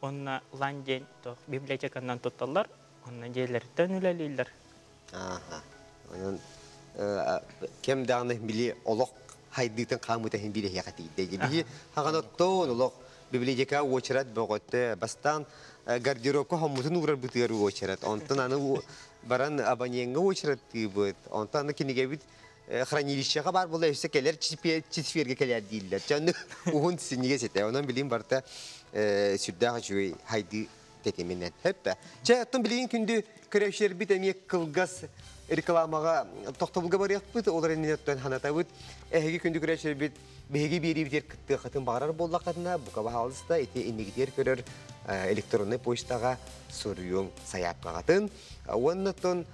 онна ланден тох библиотеканнан тоталар, онна жерлерден үлелилер. Onun kem dağını bili olok haydıytan kamuta hem bile yakati dedi. Bihi haganotton olok bibliyeka uçrat bogotte bastan gardiroku hamutun uğrar bitiru uçrat. Ondan anı baran abanyenga uçrat tibut. Ondan kini gebit хранилище бар болла өсө келер чисферге келер değiller. Canı uhun sinige sete. Ondan bileyim barta süddağı juy haydi tekeminden hep. Çatın bileyim kündü kreşer bit emek kılgas reklamaga toxtabılga bar yapıp olar ennetten hanatabıt. Ehgi kündü kreşer bit behgi biri biter kıttı xatın barar bolla kadına bu kaba halsta eti inni gider körür elektronlu poçtaga soruyon sayap qatın. Ondan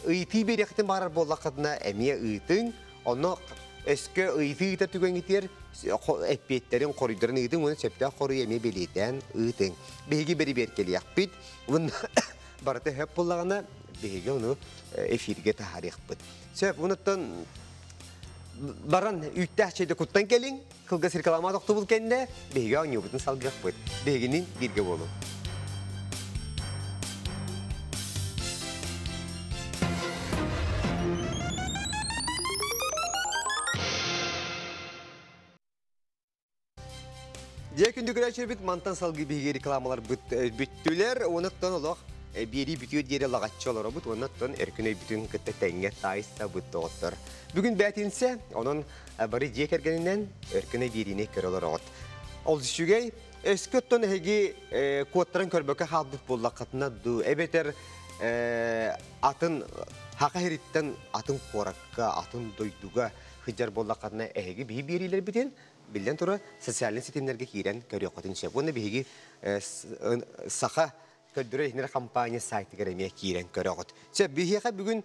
ıyti biri xatın barar bolla kadına emiye ıytın onu eski ıyti tügen gider epetlerin koridorun ıytın onu septe koru emiye beliden ıytın. Behgi biri berkeli yapıp bunun barata hep bollağına behgi onu efirge tarih bit. Sebep ondan baran üttahçede kuttan gelin kılgas reklama toxtubul kende behgi onu butun salgaq bit. Behginin birge bolu. Diye kündü güreşer bit mantan salgı behgi reklamalar büttüler ondan olaq biri bitiyor diye lağatçı olur bu ondan erkene bütün kıtta tenge taysa bu doktor. Bugün betinse onun bari diye kergeninden erkene birini körülür ot. Oluşugay eskotton hegi kuatran körbeke halbup bollaqatna du ebeter atın haqahiritten atın qorakka atın doyduga hıcar bollaqatna hegi biriler bitin bilden tura sosyal sistemlerge kiren körüyor qatın şey. Bunu bihegi saha Köldüre ihnere kampanya sayti göremeye kiren körüyor. Sebihiyaka bugün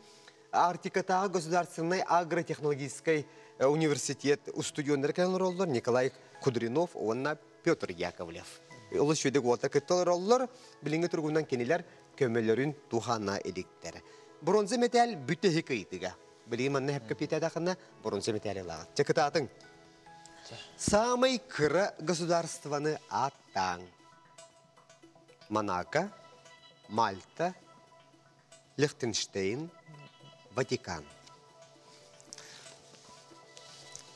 Arktikatağı Государственный агротехнологический университет студионları kanallar oldular. Nikolay Kudrinov, ona Petr Yakovlev. Olu şöyle kuota kıtlar oldular. Bilinge turgundan keniler kömürlerin tuhana edikleri. Bronze metal bütte hikayetiga. Bileyim anne hep kapita kana bronze metal la. Çekatın. Самый кыра государстваны аттан. Монако, Мальта, Лихтенштейн, Ватикан.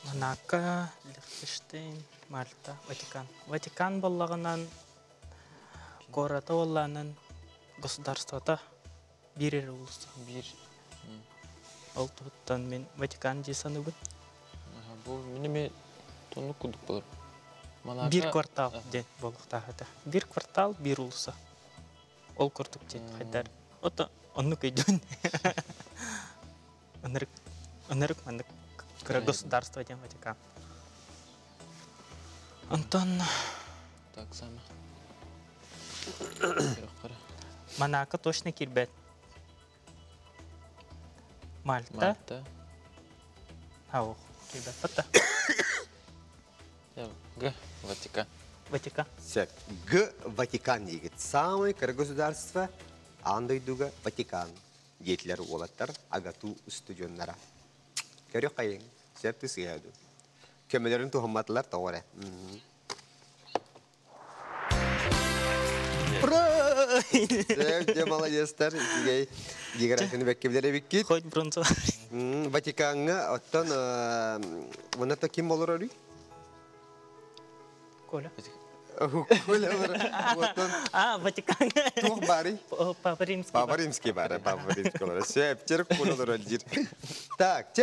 Монако, Лихтенштейн, Мальта, Ватикан. Ватикан боллагынан гората болланын государствата бирер улуса. Бир. Ол туттан мен Ватикан жесаны бут. Бу минеме тону кудук болор. Bir kvartal den болуктагыда. Bir kvartal bir улуса. Ол көрдүк ден хайдар. Ото онну көйдөн. Онырык мандык государство ден Ватикан. Антон Так само. Монако точно кирбет. Мальта. Ау, кирбет. Ото. Г. Ватикан. Ватикан. Г. Ватикан егет. Самый кыра государство андойдуга Ватикан. Детлер олаттар агату студионнара. Көрөк кайын. Септи сыяду. Көмөлөрүн тухамматылар тоғыра. Ура! Молодецтер. Географияны бәккебілері беккет. Хоть бронза. Ватиканга оттан вона таким болор ори. Коля. Ватикан. Тух бари. Папа Римский. Папа Римский бар, Папа Римский бар. Септер кулодор альдир. Так,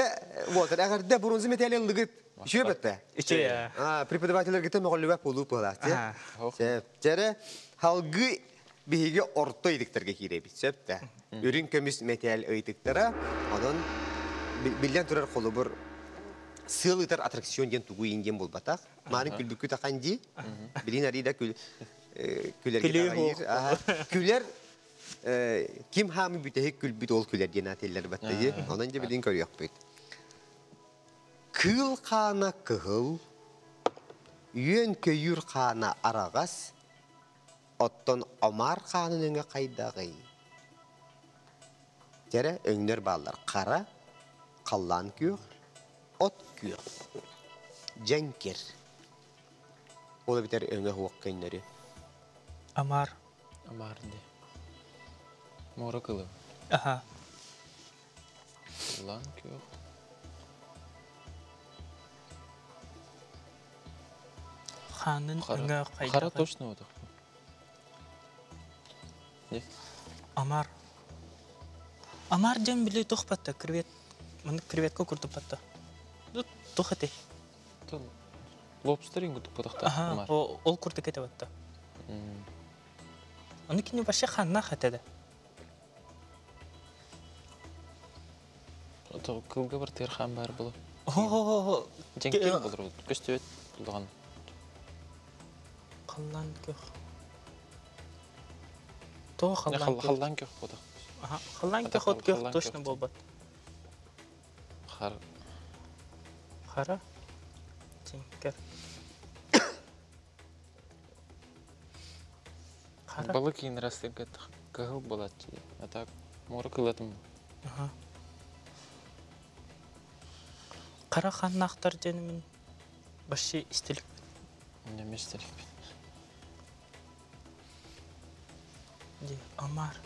вот, агар да бронзы металл лыгыт. Ишөө бетте. Ишөө. Преподаватель гитэ мөголлүбэ полу пола. Септер халгы биһиге орто идиктерге киребит. Септе. Үрин көмүс металл ыйтыктара, анан билен турар колубур сылытар аттракцион ден тугу инген болбатак. Марын күлбүкү таканди. Билин арида күлер ким хамы бүтеһи күлбүт ол күлер ден ателлер баттайы. Анан же билин көрөк бит. Кыл кана кыл. Үйен көйүр кана арагас. Оттон Омар ханының кайдагы. Тере өңнөр баллар кара, қаллан күйөр, от күйөр. Женкер. Ола битер өңө хуак көннөрү. Амар. Амарди. Мора кылы. Аха. Ланкю. Ханын өңө кайда. Кара точно вот. Не? Амар. Амар дем биле тохпатта кревет. Мын креветка куртупатта. Тохате. Тон. Лобстеринг тупатахта. Ага. Ол курты кетебатта. Аны кине башы ханна хатады. То кылга бір терхан бар было. О. Женкер болыр. Көстөбөт булган. Қаллан көх. То Халлан көх бода. Ага, халлан көх от көх точно болбат. Хара. Женкер. Хара. Балы кейін растырға кығыл болады. А так, моры кылатым. Ага. Қара ханна ақтар денімін башы істелік. Неме істелік. Де, Амар.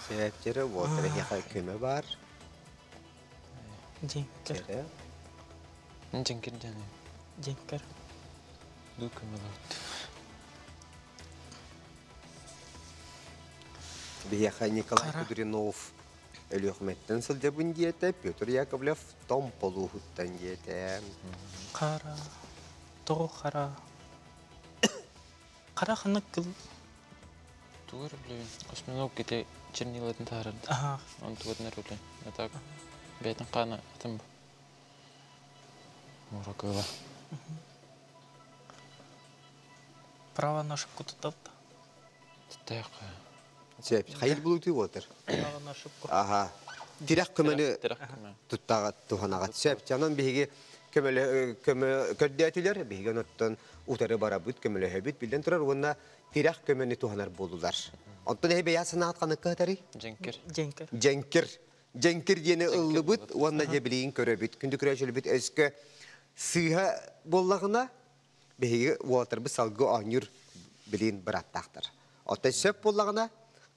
Септері, отыр еқай көмі бар. Женкер. Женкер жаны. Женкер. Ду көмілі. Бияқай Николай Кудринов өліқметтен сылдебін дейті, Петр Яковлев том полуғыттан дейті. Қара. Тоғы қара. Қара қанық кіл. Туғыр білейін. Османов кете чернилатын тағырды. Ага. Он туғытын әрі білейін. А так, бәйтін қаны атым ба. Мора кыла. Права нашып күтітапты. Тұттайық. Септ, қайыл бұлыты отыр. Права нашып күт. Аха. Тирек көмені Тирек көмі. тұттаға тұғанағат. Септ, жанан бейге көрдетілер, бейген оттан ұтары бара бұд, көмілі хөбіт, білден тұрар, онына тирек көмені тұғанар болулар. Оттан әйбе ясына атқаны қатары? Женкер. Женкер. Женкер. Женкер дені ұлы бұд, онына жебілейін көрі бұд. Күнді күрәшілі бұд өскі сыға боллағына, бейге уатыр бұд салғы аңыр білейін бір аттақтыр. Оттан сөп боллағына,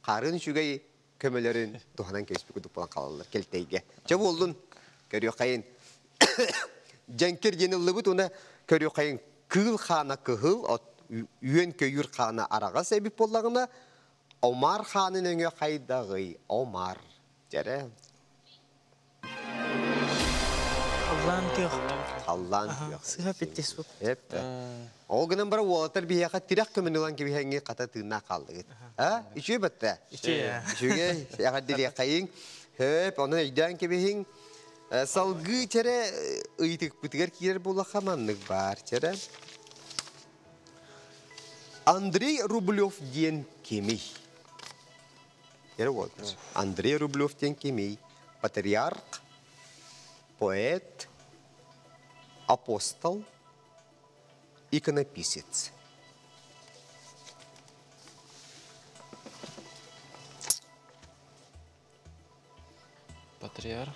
қарын шүгей көмелерін тұғанан көспі күдік болан қалалар келтейге. Жа болдың, көрі қайын. Женкер дені ұлы бұд, оны көрі қайын кыл қана кығыл, үйен көйір қана араға сәбіп боллағына, Омар ханын өңі қайдағы, Омар. Жәрі? Қаллан көх. Қаллан көх. Сыға беттес бұл. Епті. Ол күнін бара уатыр бейеқа тирек көмін ұлан кебейхенге қата тығына қалды. Үші бітті? Үші. Үшіге яғадділе қайын. Хөп, оны үйден кебейхен. Салғы чәрі ұйтық бұтығар кейер бола қаманлық бар чәрі. Андрей Рублев ден кемей. Андрей Рублев ден кемей. Патриарх, поэт, апостол, иконописец. Патриарх.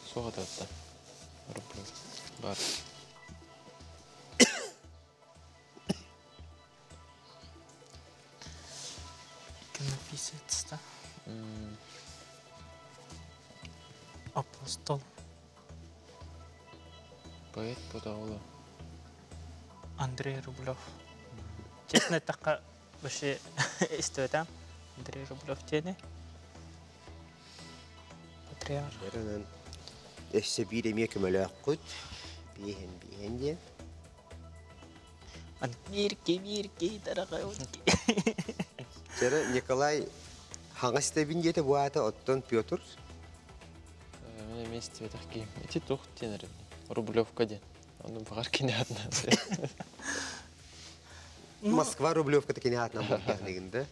Соғат атты. Рублев. Бар. Иконописец, да? Апостол Поэт подаула. Андрей Рублев. Честно, так вообще история. Андрей Рублев тени. Патриарх. Беренен эссе биреме көмөлөккүт. Биен де. Бирки, дорогой. Жара Николай хаңастабин дете буата оттон Петр. Мен вместе в такие. Эти тух тенер. Рублевка ден. Он багар кинятна. Москва Рублевка такие атна болгенде.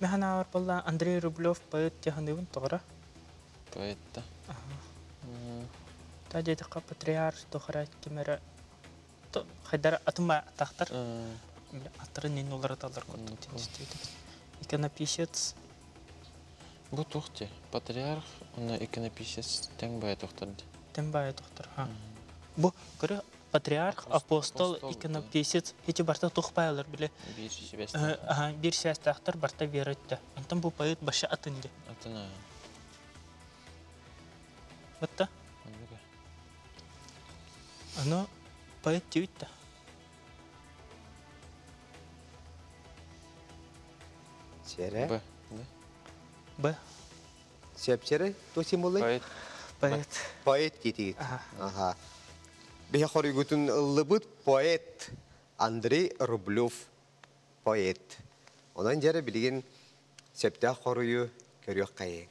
Мен авар болла Андрей Рублев поэт теханывын тоғыра. Поэт-та. Та дедіқа патриарх тоғыра кемері. Хайдар атыма тақтар. Аттары нен олар аталар көрді. Иконописец. Бу тухте. Патриарх, он иконописец тең бая тухтарды. Тем бая тоқтар. Бу көрі патриарх, апостол, иконописец. Хечі барта тұқпайлар біле. Bir siyasətlər barta verirdi. Ondan bu poet başı atındı. Atına. Batta? Ano poet deyildi. Çere. Б. B. Sepçere to simbolay. Поэт. Poet. Poet dedi. Aha. Bir хоригутун ыллыбыт поэт Андрей Рублев поэт. Онан жары билген септе хорую көрөк кайы.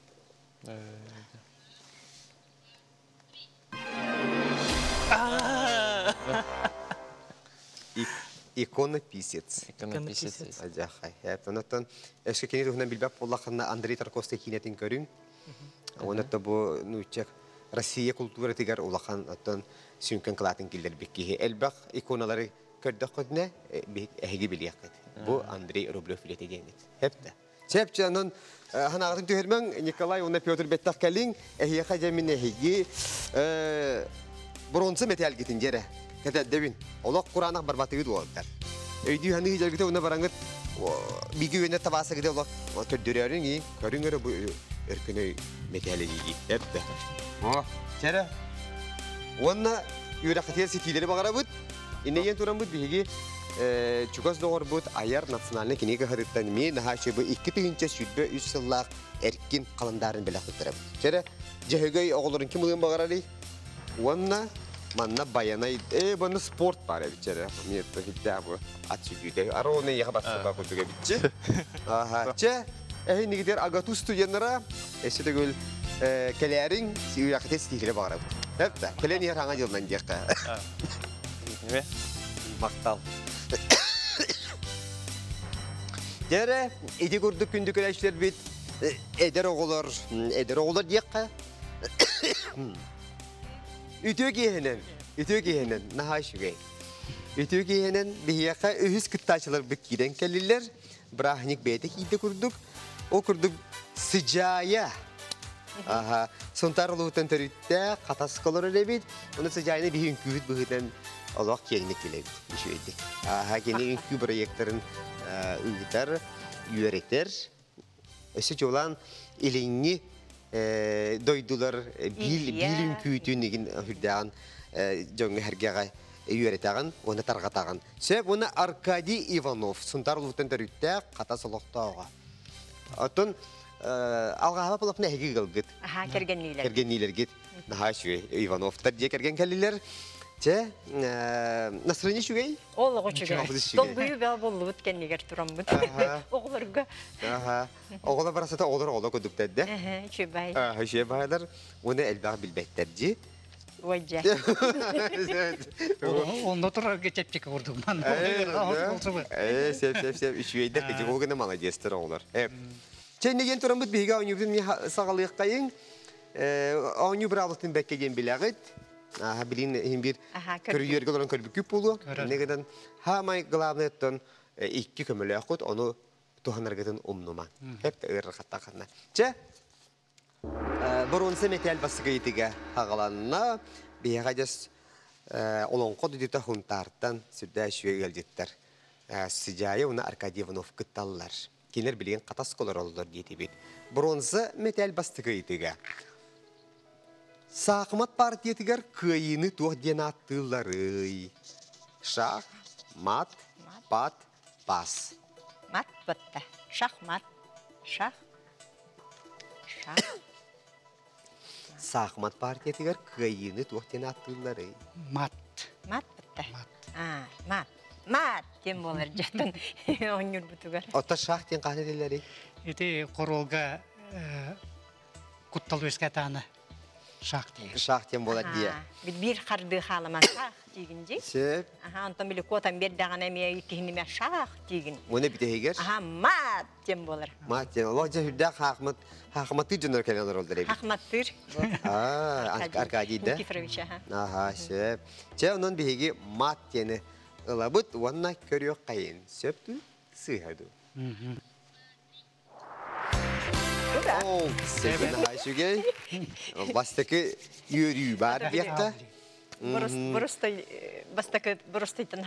Иконописец. Иконописец. Ажахай. Онотон эшке кени тухнан билбеп боллахына Андрей Тарковский кинетин көрүн. Онотто бу нучак Россия культура тигер улахан оттон сүнкөн кылатын килдер бекки. Элбак иконалары көрдөк көдүнө бек эги билиякет. Бу Андрей Рублев билете денет. Хепте. Чепчанын ханагатын төһөрмөн Николай уна Петр Беттак келин эхия хажамин эхиги бронза металл гитин жере. Кетедебин. Олок Куранак барбатыгы дуалдар. Өйдү ханы жергите уна бараңыт биги өне табаса гиде олок төддөрөрүн и көрүңөр бу өркөнөй металл гиги. Хепте. О, чара. Онна юракатер ситилери багарабыт. Инеген турамбыт биги чукас догорбут аяр национальный кинеге харыттан мен хашыбы 2 тыгынча сүтбө 3 сыллак эркин каландарын белактырып. Чара жегей оголорун ким булган багарали? Онна манна баянай баны спорт бар бичара. Мен тохитта бу атчыгыды. Ароны ягабасыга көтөгө бичи. Аха. Че нигдер агату студенттара эсетегөл келерин юракатер ситилери багарабыт. Хепте. Келен яр хаңа жылдан жакка. Не? Мактал. Дере, иди көрдүк күндү көрөчлөр бит. Эдер оголор дияққа. Үтө киһенен, нахашыгай. Үтө киһенен бияққа өһүс кыттачылар бик кирен келилер. Брахник бете киде көрдүк. О көрдүк сыжая. Аха, сонтарлуутан төрүттө катаскалар элебит. Уну сыжайны бихин күбүт быгытан Аллах кеңне келет. Ишөйдик. Аха, кене үкү проекттарын үгүтөр, үйрөтөр. Өсө жолан илинни дойдулар билин күтүнүгүн хүрдөгөн жоңго хергега үйрөтөгөн, оны таргатаган. Себеп уну Аркадий Иванов сонтарлуутан төрүттө катасылыктага. Атын алгаба булапны эги кылгыт. Аха, кергеннилер. Кергеннилер гит. Нахашуй Ивановтар же керген келилер. Че, настроение шугай? Олығы шугай. Сол бұйы бәл болу өткен негер тұрамын. Оғылырға. Оғылар барасыда олар көдіктәді. Шебай. Шебайлар. Оны әлбәғ білбәттер же. Ойжа. Онда тұрар кечепчек ұрдым. Сеп. Үшуейдер кечек оғыны молодестер оғылар. Че, неген тұрамын бейге ауынюбдың сағалық қайын. Ауыню бір алықтың бәккеген біләғыт. Билин бир көрүйөргө олорун көрбүк күп болу. Негеден хамай главныйттан 2 көмөлө акут, ону туханаргытын умнума. Хеп ыргаттакына. Че? Бронза металл басыгайтыга хагаланна бияжас олонко дидита хунтартан сүддө шүйө келдиттер. Сыжайы уна Аркадий Иванов кытталлар. Кинер билген катас колор олдор дейти бит. Бронза металл бастыгыйтыга. Сақмат партиятыгар кыйыны тух ден аттылары. Шах, мат, пат, пас. Мат бытта. Шахмат. Шах. Сақмат партиятыгар кыйыны тух ден аттылары. Мат. Мат бытта. Мат. Мат. Мат тем болар жатын. Онюр бутугар. Ота шах ден қаны делері? Эти королга куттал өскатаны шақ дейгіз. Шах ден болар дия. Bir қарды қалыман шах дейгінже. Сөп. Антон білі котан бердіған әме үйтігінеме шах дейгін. Оны бітегер? Мат тем болар. Мат ден. Олар жа хақматы жондар кәленер олдар ебі. Хақматтыр. Аркадийді. Никифорович, Сөп. Жа онын бігеге мат дені ылабыт, онына көріок қайын. Сөпту, сыйхаду. О, сәбін айшугей. Бастықы үйірі бар бияққа. Бұрыстайтын.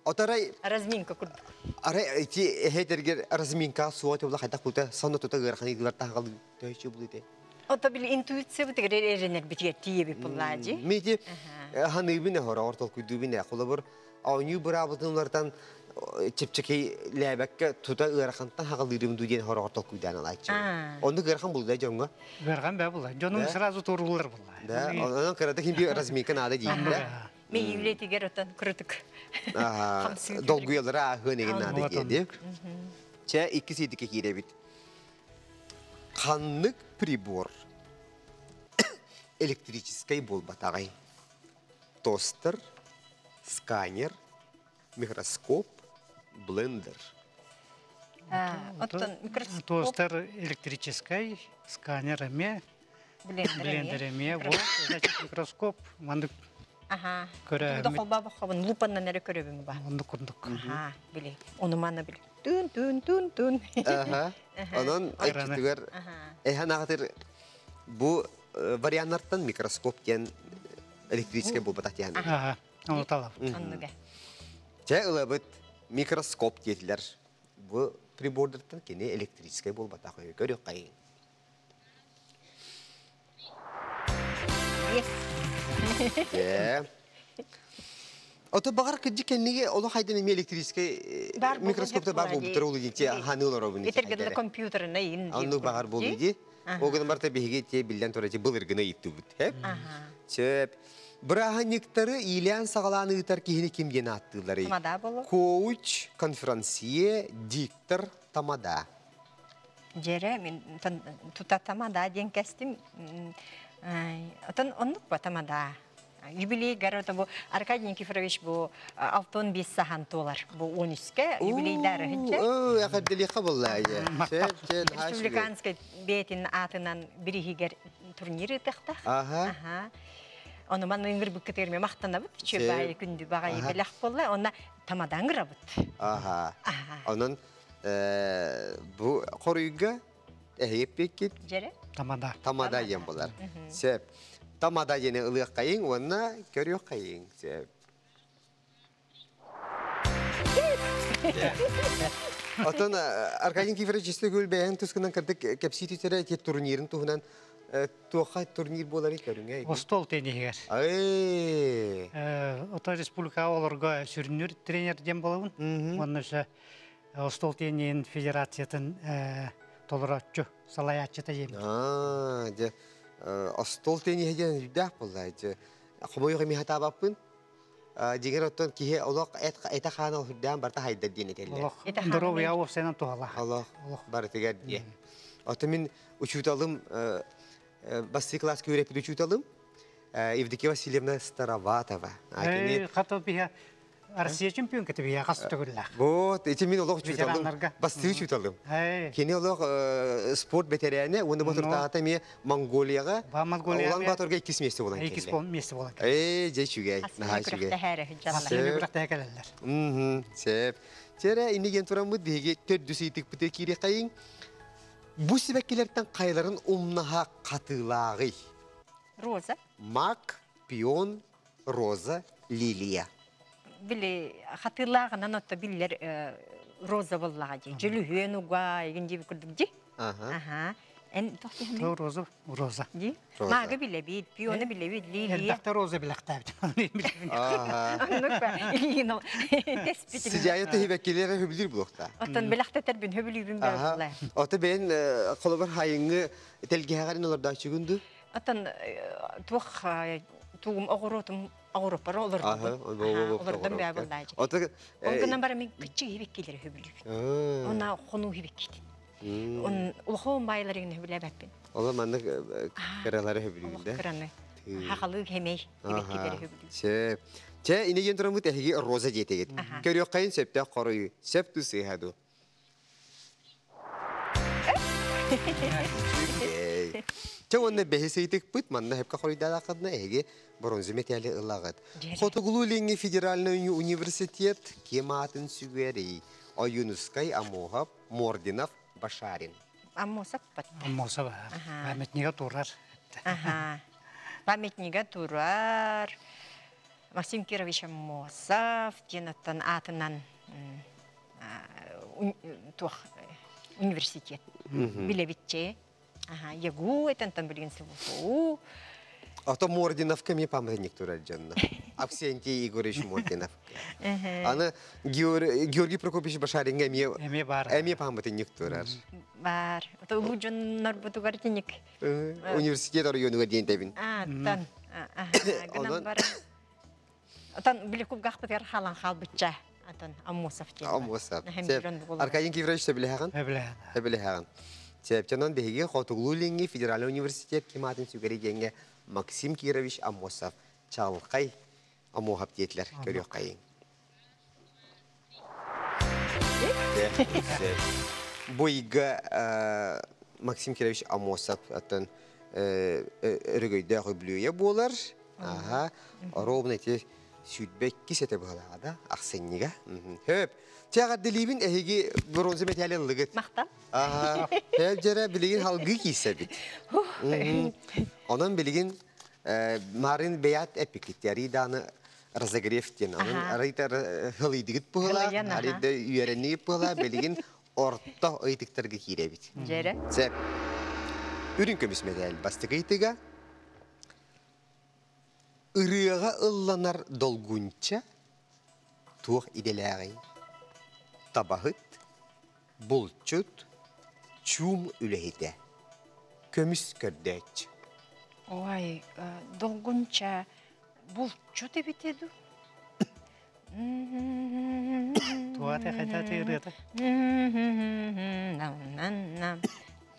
Отарай, Разминка күрді. арай, әйтергер разминка суаты бұла қайдақ бұлта, саны тұта ғырқан еділер тағалы түйші бұл еді. Ота білі интуиция бұтығыр әренер бітігер тиебі бұллади. Мейді, ханыбіне ғора ортал күдубіне қолы бір, ауыны бір абытынлардан чепчекей ләбәкке тута ғырқантан хағалырым дүден ғора ортал күдән алайчы. Онды ғырқан бұлда жоңға? Ғырған бә бұла. Жоның сразу тұрғылар бұла. Да, онын қырады кем бі разминка нады дейді. Мен евлетігер отан күрітік. Долгуялары ағын еген нады дейді. Чә, екі сейдіке кейде біт. Қанлык прибор. Электрический болбатағай. Тостер, сканер, микроскоп, блендер. Оттан микроскоп. Тостер электрический, сканер эме, блендер эме, вот, значит, микроскоп, мандык көрі Бұда қолба бұқабын лупаннан әрі көребің ба. мандык күндік. Біле. Оны маны біле. Түн. Онын әйткітігер, әйхан ағатыр бұл варианттан микроскоп ден электрический болбатақ ден. Оны талап. Анныға. Жа ұлабыт микроскоп детілер. Бұл прибордыртын кені электрический болбатақ көрек қайын. Ота бағар күдді кәнеге олы қайдан еме электрический микроскопта бар бол бұтыр олы дейте ханы олар обын. Етергілі компьютеріне ең. Анны бағар бол дейде. Оғыдан барта бейге те білден тұрачы бұл іргіні етті бұд. Сөп. Бірағанниктары илиян сағаланы ұтар кейіні кемден аттылары. Тамада болу. Коуч, конферансие, диктор, тамада. Жере, мен тута тамада ден кәстім. Отын онлық ба тамада. Юбилей гарота бу Аркадий Никифорович бу алтын бес сахан толар. Бу 13-ке юбилейдары хинче. Яқаддылиқа болла айы. Республиканский бетин атынан бірігігер турниры тақтақ. Оны ман өңгір бүк кетерме мақтана бұд. Чө бәйі күнді бағайы біліқ болла. Онна тамадан ғыра бұд. Онын бұ қорыйға әйіп бекет. Жере? Тамада. Тамада ем болар. Сөп. Тамада жені ұлық қайын, онына көрек қайын. Сөп. Отын Аркадий Никифорович есті көл бәйін тұскынан кірдік кәпсі түтері әтет турнирін тұғынан туақай турнир болары көріңе. Остол тенегер. Ота республика оларға сүрінер тренер дем болауын. Оның үші Остол тенен федерациятын толыратчы, салаятчыта ем. Остол тенен еден жүдәк болай. Құмойығы мехата баппын. Дегер оттан кие олық әйта қаны үлдән барта хайдар ден етелі. Здоровый ауып сенен туғала. Олық бар тегер де. Оты мен учуталым, басты класс көрепіді учуталым. Евдокия Васильевна Староватова. Қатыл бия Россия чемпион кетіп бия қасты түгілләқ. Вот, эти мен олық учуталым. Басты учуталым. Кені олық спорт ветераны, оны бұтыртағата ме Монголияға. Олан батырға 2 месте болан келі. 2 месте болан келі. Жай шүгей. Асылы күріқті әрі жалла. Асылы күріқті әкелелер. Сәп. Жәрі, инеген тұрамы деге 400 етік бұты кере қайын. Бұ себәккелерден қайларын умнаға қатылағы. Роза. Мак, пион, роза, лилия. Били хатırlağından otta biller роза боллага же. Жүлі хүйен уга еген жебі күрдік же. Аха. Эн тоқты То роза, роза. Ди. Роза. Мага биле бит, пионы биле бит, лилия. Элдакта роза билактап. Аха. Ну, теспитин. Сижаяты хибеккелері хөбілер бұлықта. Оттан билахта тербин хөбүлүбүн бәллә. Оты бен қолыбыр хайыңы телгеғарын оларда чүгінді? Оттан тугум огоротум огоропара Аха, олардан бәллә. Оты... Ондан бара мен кичи хибеккелер хөбүлүбүн. Она хону хибеккит. Он улхом байларын хөбүлә бәппин. Ола манны кыралары хөбілігінде. Кыраны. Хақалык хемей хибеккелер хөбүлүбүн. Сеп. Че инеген тұрамы тәхіге роза жетегет. Көрек қайын септе қорыйы. Сеп тұсы хаду. Че онны бәхесейтік бұт, манна хепка қорыйдада қадына әге бронзы метәлі ылағыд. Хотуғылу федеральный университет кематын сүгері. Оюнускай Амохов, Мординов, Башарин. Аммосап батта. Аммосап. Памятнига турар. Памятнига турар. Максим Кирович Аммосов, тенаттан атынан университет. Билебитче. Ягу, этантан билген сылу. Ато Мординов кеме памятник турар жанна. Аксентий Игоревич Мординов. Аны Георгий Прокопьевич Башаринга эме памятник турар. Бар. Ото улужуннар бутугар тенек. Университет районуга дейін табин. Тан. Гынан бар. Атан билекуп гахпытер халан халбытча. Атан Аммосов тен. Аммосов. Аркадий Киврович сөбілеған? Сөбілеған. Сепчанан беге Хотуғлу федеральный университет кематын сүгері денге Максим Кирович Аммосов. Чалқай Амохов детлер көрек қайын. Бойға Максим Кирович Аммосов атын үргөйді ғыблуе болар. Ровно те сүйтбек кесеті бұғалағада ақсенніға. Хөп, тияғар ділейбін әйге бронзы метәлі ұлығыт. Мақтам? Хөп жара білеген халғы кейсе біт. Онан білеген Марин Беят эпикеттери даны разогревтен. Onun arayta hılıydığıt buğla, arayta üyerenliği buğla, belirgin orta aytıktargı kirebit. Jere? Sep. Ürün kömüs medel bastıgıytıga. Irığa ıllanar dolgunça tuğ ideleri. Tabahıt, bulçut, çum ülehide. Kömüs kördöç. Ой, долгунча бул чё ты битеду? Туата хатата ирыта.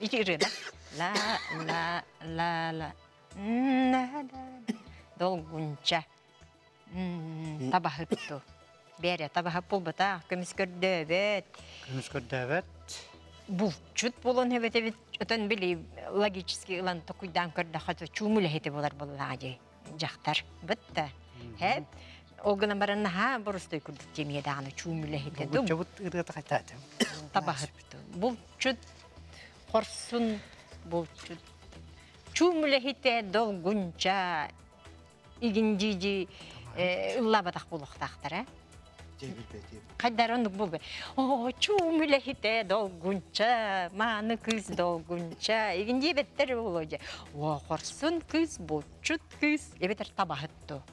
Ити ирыда. Ла. Долгунча. Табахытту. Бере табахып болбата, көміскөрдөбет. Көміскөрдөбет. Булчут болон хебете öten bili logически ылан токуйдан көрдө хаты чумуле хете болар боллагы жактар битте. Хеп огына барана ха борустой күрдүк жемеде аны чумуле хете ду. Чабут ирыта хатата. Табахыпту. Булчут хорсун булчут. Чумуле хете долгунча игинжижи ыллабатак болуктактар, Кайдарындык болбой. О, чумуле хите долгунча, маны кыз долгунча. Игинди беттер болойже. О, хорсун кыз, булчут кыз. Эбетер табахытту.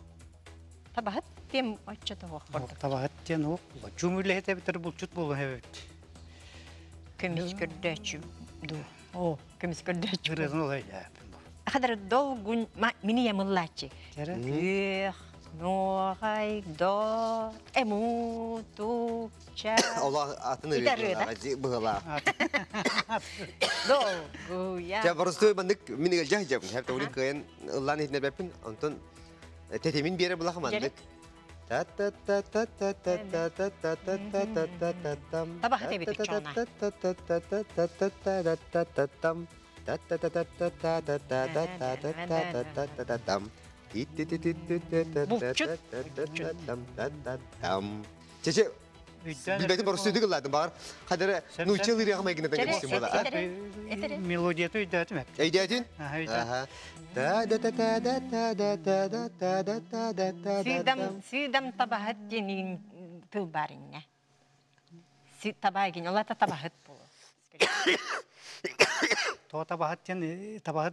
Табахыт тем оччото хор. Табахыт тен о. Чумуле хите бетер булчут болу хебет. Көмүс көрдөчү ду. О, көмүс көрдөчү. Гырызын олайда. Кадар долгун мини ямыллачы. Ногай до эмутуча. Allah atını bıgıla. Dolguya. Ya barıstoy bandık mini gelecek. Her tavırın kıyın Allah'ın hitine bepin. Ondan tetemin bir yere bırakamadık. Tabak edemedik çoğuna. Çeçe, bilbetim barıstoy dıgılladım bağır. Kadere nuyçalı riyağıma egineden geçtim bala. Melodiyatı öydətim hep. Eydetin? Aha. Süydam tabahat denin tılbarınna. табайгин, олата табахыт болу. То табахат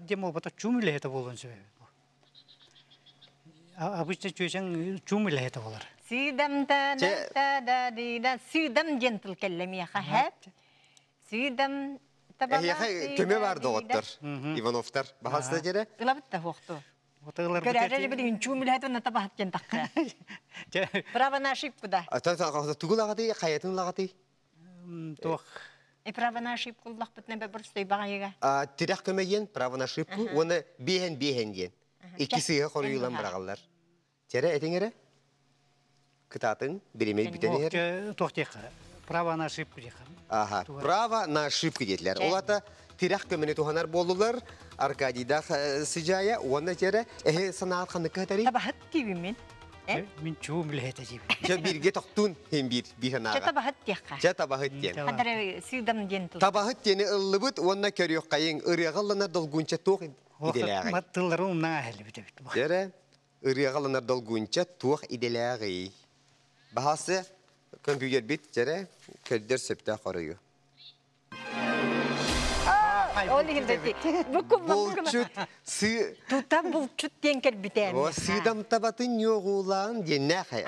дем ол бата чумиле это болон себеби. Обычно чөйсең чумиле это болар. Сүйдам да сүйдам жентыл келлеми хап. Сүйдам табахат. Көме бар доғыттар, Ивановтар. Бағасына жере? Илабытта хоқту. Отылар Көрәрелі білген чумиле это на табахат жентаққа. Право на ошибку да. Түгіл ағаты, қаятын ағаты? Тох. Право на ошибку лақ бітіне бір стой бағайыға. Тирах көмейен, право на ошибку, оны бейен ен. Икісіге қорыйлан бірағалар. Тере, әтеңері? Кытатын, беремей бітенер? Тохтеқа. Право на ошибку деқа. Аха, право на ошибку детлер. Олата тирах көмені туғанар болулар, Аркадийда сыжая, оны тере, санаат қандыққа әтәрі? Табахат дейбі мен. Мен чумиле это дейбі. Же бірге тоқтун, hem bir ханаға. Же табахат деқа. Же табахыт ден. Қадары сүйдам жентыл. Табахыт дені ыллыбыт, онына көріқ қайын, ырияғалына долгунча тоқ иделәғай. Маттылары умна әлі біті біті. Жере, ырияғалына долгунча тоқ иделәғай. Бағасы, компьютер бит, жере, көрдер сөпті қорыйы. Бұлчут, сы... Тута бұлчут денкер бітен. Сыдам табатын йоғулан денне қай.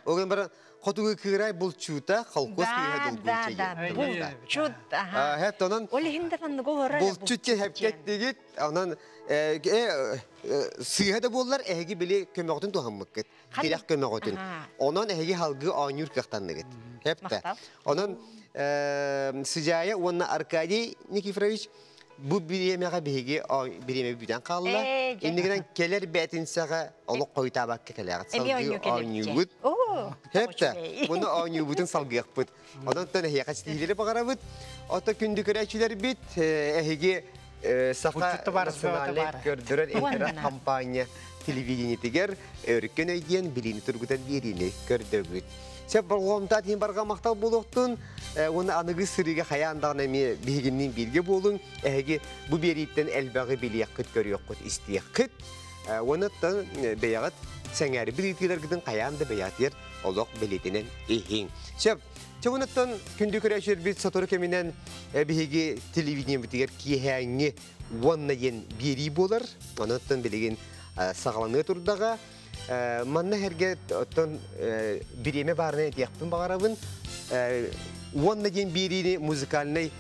Оған бір қотуғы кірай бұлчута қалқос күйе долгунча ен. Бұлчут, Хәп тонан олығындараны ғолары. бұлчут ке хәп кеттігіт, онан сыйға да болылар әйгі біле көмеғытын туғанмық кет. Терек көмеғытын. Онан әйгі халғы анюр қақтанығыт. Хәп та. Онан сыжая, онна Аркадий Никифорович bu birimeye bihigi birime büden kalla. İndiğinden keler betinsağa onu koytabak keler. Salgı aynıbut. Hep de bunu aynıbutun salgı yapıt. Ondan sonra heykaç stileri bakarabut. Ota kündük öğrenciler bit. Ehigi saha nasyonale gördüren internet kampanya televizyonetiger örgün öydüyen bilini turgudan birini gördüğüt. Sen balğamda hem barga maqtal boluqtun. Onu anıgı sırıga hayandağına bilginin bilgi bolun. Bu beritten elbağı biliyakıt görüyakıt istiyakıt. Onu da beyağıt sengeri bilgiler gidin hayanda beyat yer oluq belirtinen ehin. Onu da kündük öğrenciler bir satorı keminen bilgi televizyon bitiger kihani onunla yen biri bolar. Onu da bilgin sağlanığı turdağa. Manna herge birime barına diyakpın bağırabın. Onunla yen birini müzikalini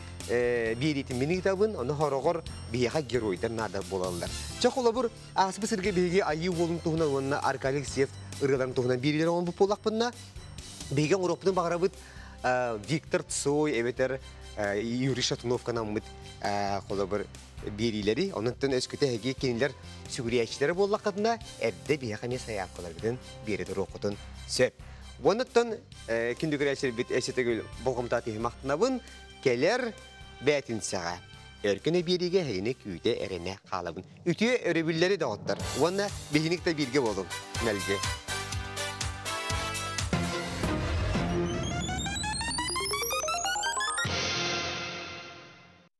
biritin mini kitabın, onu horogor biyağa geroydan nada bolarlar. Çok olabur, asbı sırgı bilgi ayı olun tuğuna onunla arkalik sef ırgaların tuğuna birileri olun bu polakpınna. Bilgi Europa'nın bağırabın Viktor Tsoy, eveter Yuri Shatunovka'na mıd olabur birileri. Onun için özküte hegi keniler sügüriyatçıları bollakadına evde biyağa mesaya yapılargıdın biridir okudun söp. Onun için kündüküriyatçıları bit eşitegül bolğumda tehimaqtınabın keler betin sağa. Örküne birige heyine küyde erene qalabın. Ütüye örebilleri de otlar. Ona bihinik de bilgi bolun. Melge.